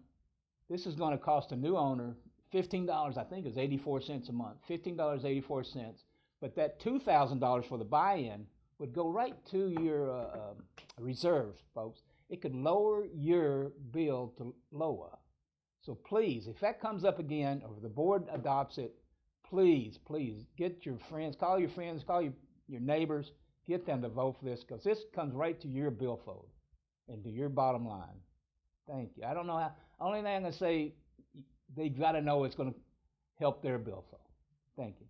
this is going to cost a new owner $15, I think it was 84 cents a month, $15.84, but that $2,000 for the buy-in would go right to your reserve, folks. It could lower your bill to LOWA. So please, if that comes up again, or the board adopts it, please, please, get your friends, call your neighbors, get them to vote for this, because this comes right to your billfold and to your bottom line. Thank you. I don't know how, only thing I'm going to say, they got to know it's going to help their billfold. Thank you.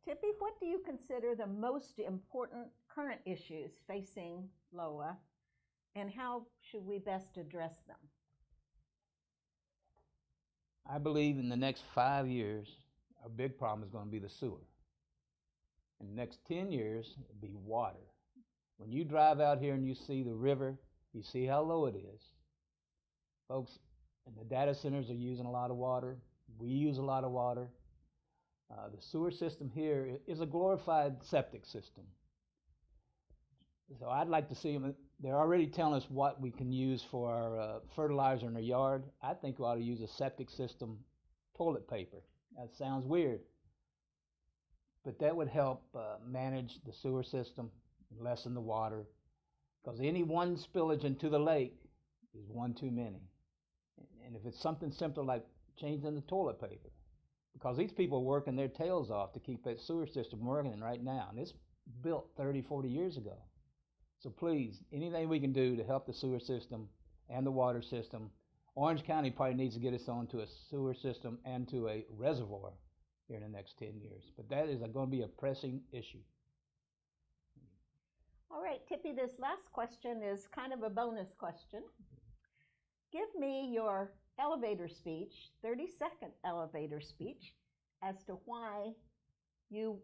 Tippy, what do you consider the most important current issues facing LOWA, and how should we best address them? I believe in the next 5 years, our big problem is going to be the sewer. In the next 10 years, it'll be water. When you drive out here and you see the river, you see how low it is. Folks, and the data centers are using a lot of water. We use a lot of water. The sewer system here is a glorified septic system. So I'd like to see them. They're already telling us what we can use for our fertilizer in our yard. I think we ought to use a septic system toilet paper. That sounds weird. But that would help manage the sewer system, lessen the water. Because any one spillage into the lake is one too many. And if it's something simple like changing the toilet paper, because these people are working their tails off to keep that sewer system working right now. And it's built 30, 40 years ago. So please, anything we can do to help the sewer system and the water system. Orange County probably needs to get us onto a sewer system and to a reservoir here in the next 10 years. But that is going to be a pressing issue. All right, Tippy, this last question is kind of a bonus question. Give me your elevator speech, 30-second elevator speech, as to why you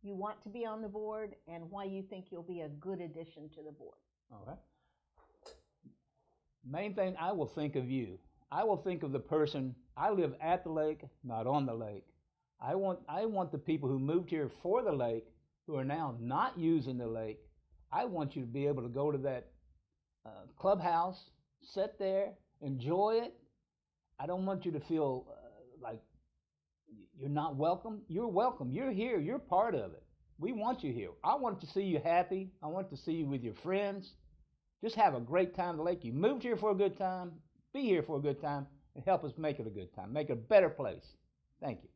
want to be on the board and why you think you'll be a good addition to the board. All right. Main thing, I will think of you. I will think of the person. I live at the lake, not on the lake. I want the people who moved here for the lake, who are now not using the lake. I want you to be able to go to that clubhouse, sit there, enjoy it. I don't want you to feel like you're not welcome. You're welcome. You're here. You're part of it. We want you here. I want to see you happy. I want to see you with your friends. Just have a great time at the lake. You moved here for a good time. Be here for a good time and help us make it a good time. Make it a better place. Thank you.